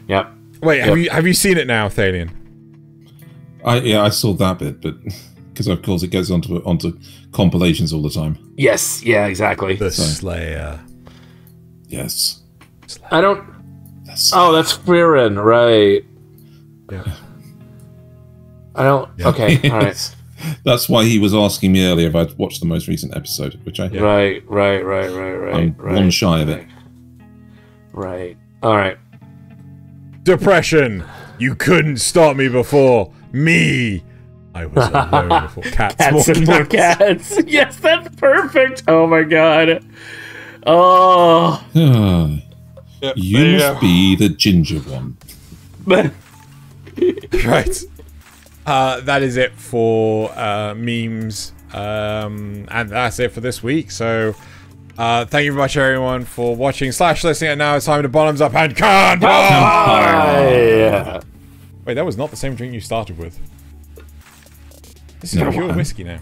Yep. Wait, have you seen it now, Thaylien? I saw that bit, but because of course it goes onto compilations all the time. Yes, yeah, exactly. The Slayer. Yes. Slayer. I don't. Oh, that's Frieren, right? Yeah. I don't. Yeah. Okay, all right. That's why he was asking me earlier if I'd watched the most recent episode, which I Right. I'm one shy of it. Right. All right. Depression. You couldn't stop me before. Me. I was alone before cats and more cats. Yes, that's perfect. Oh my god. Oh. Yep, you must be the ginger one. Right. That is it for memes. And that's it for this week. So thank you very much, everyone, for watching / listening. And now it's time to bottoms up and Kanpai! Wait, that was not the same drink you started with. This is pure whiskey now.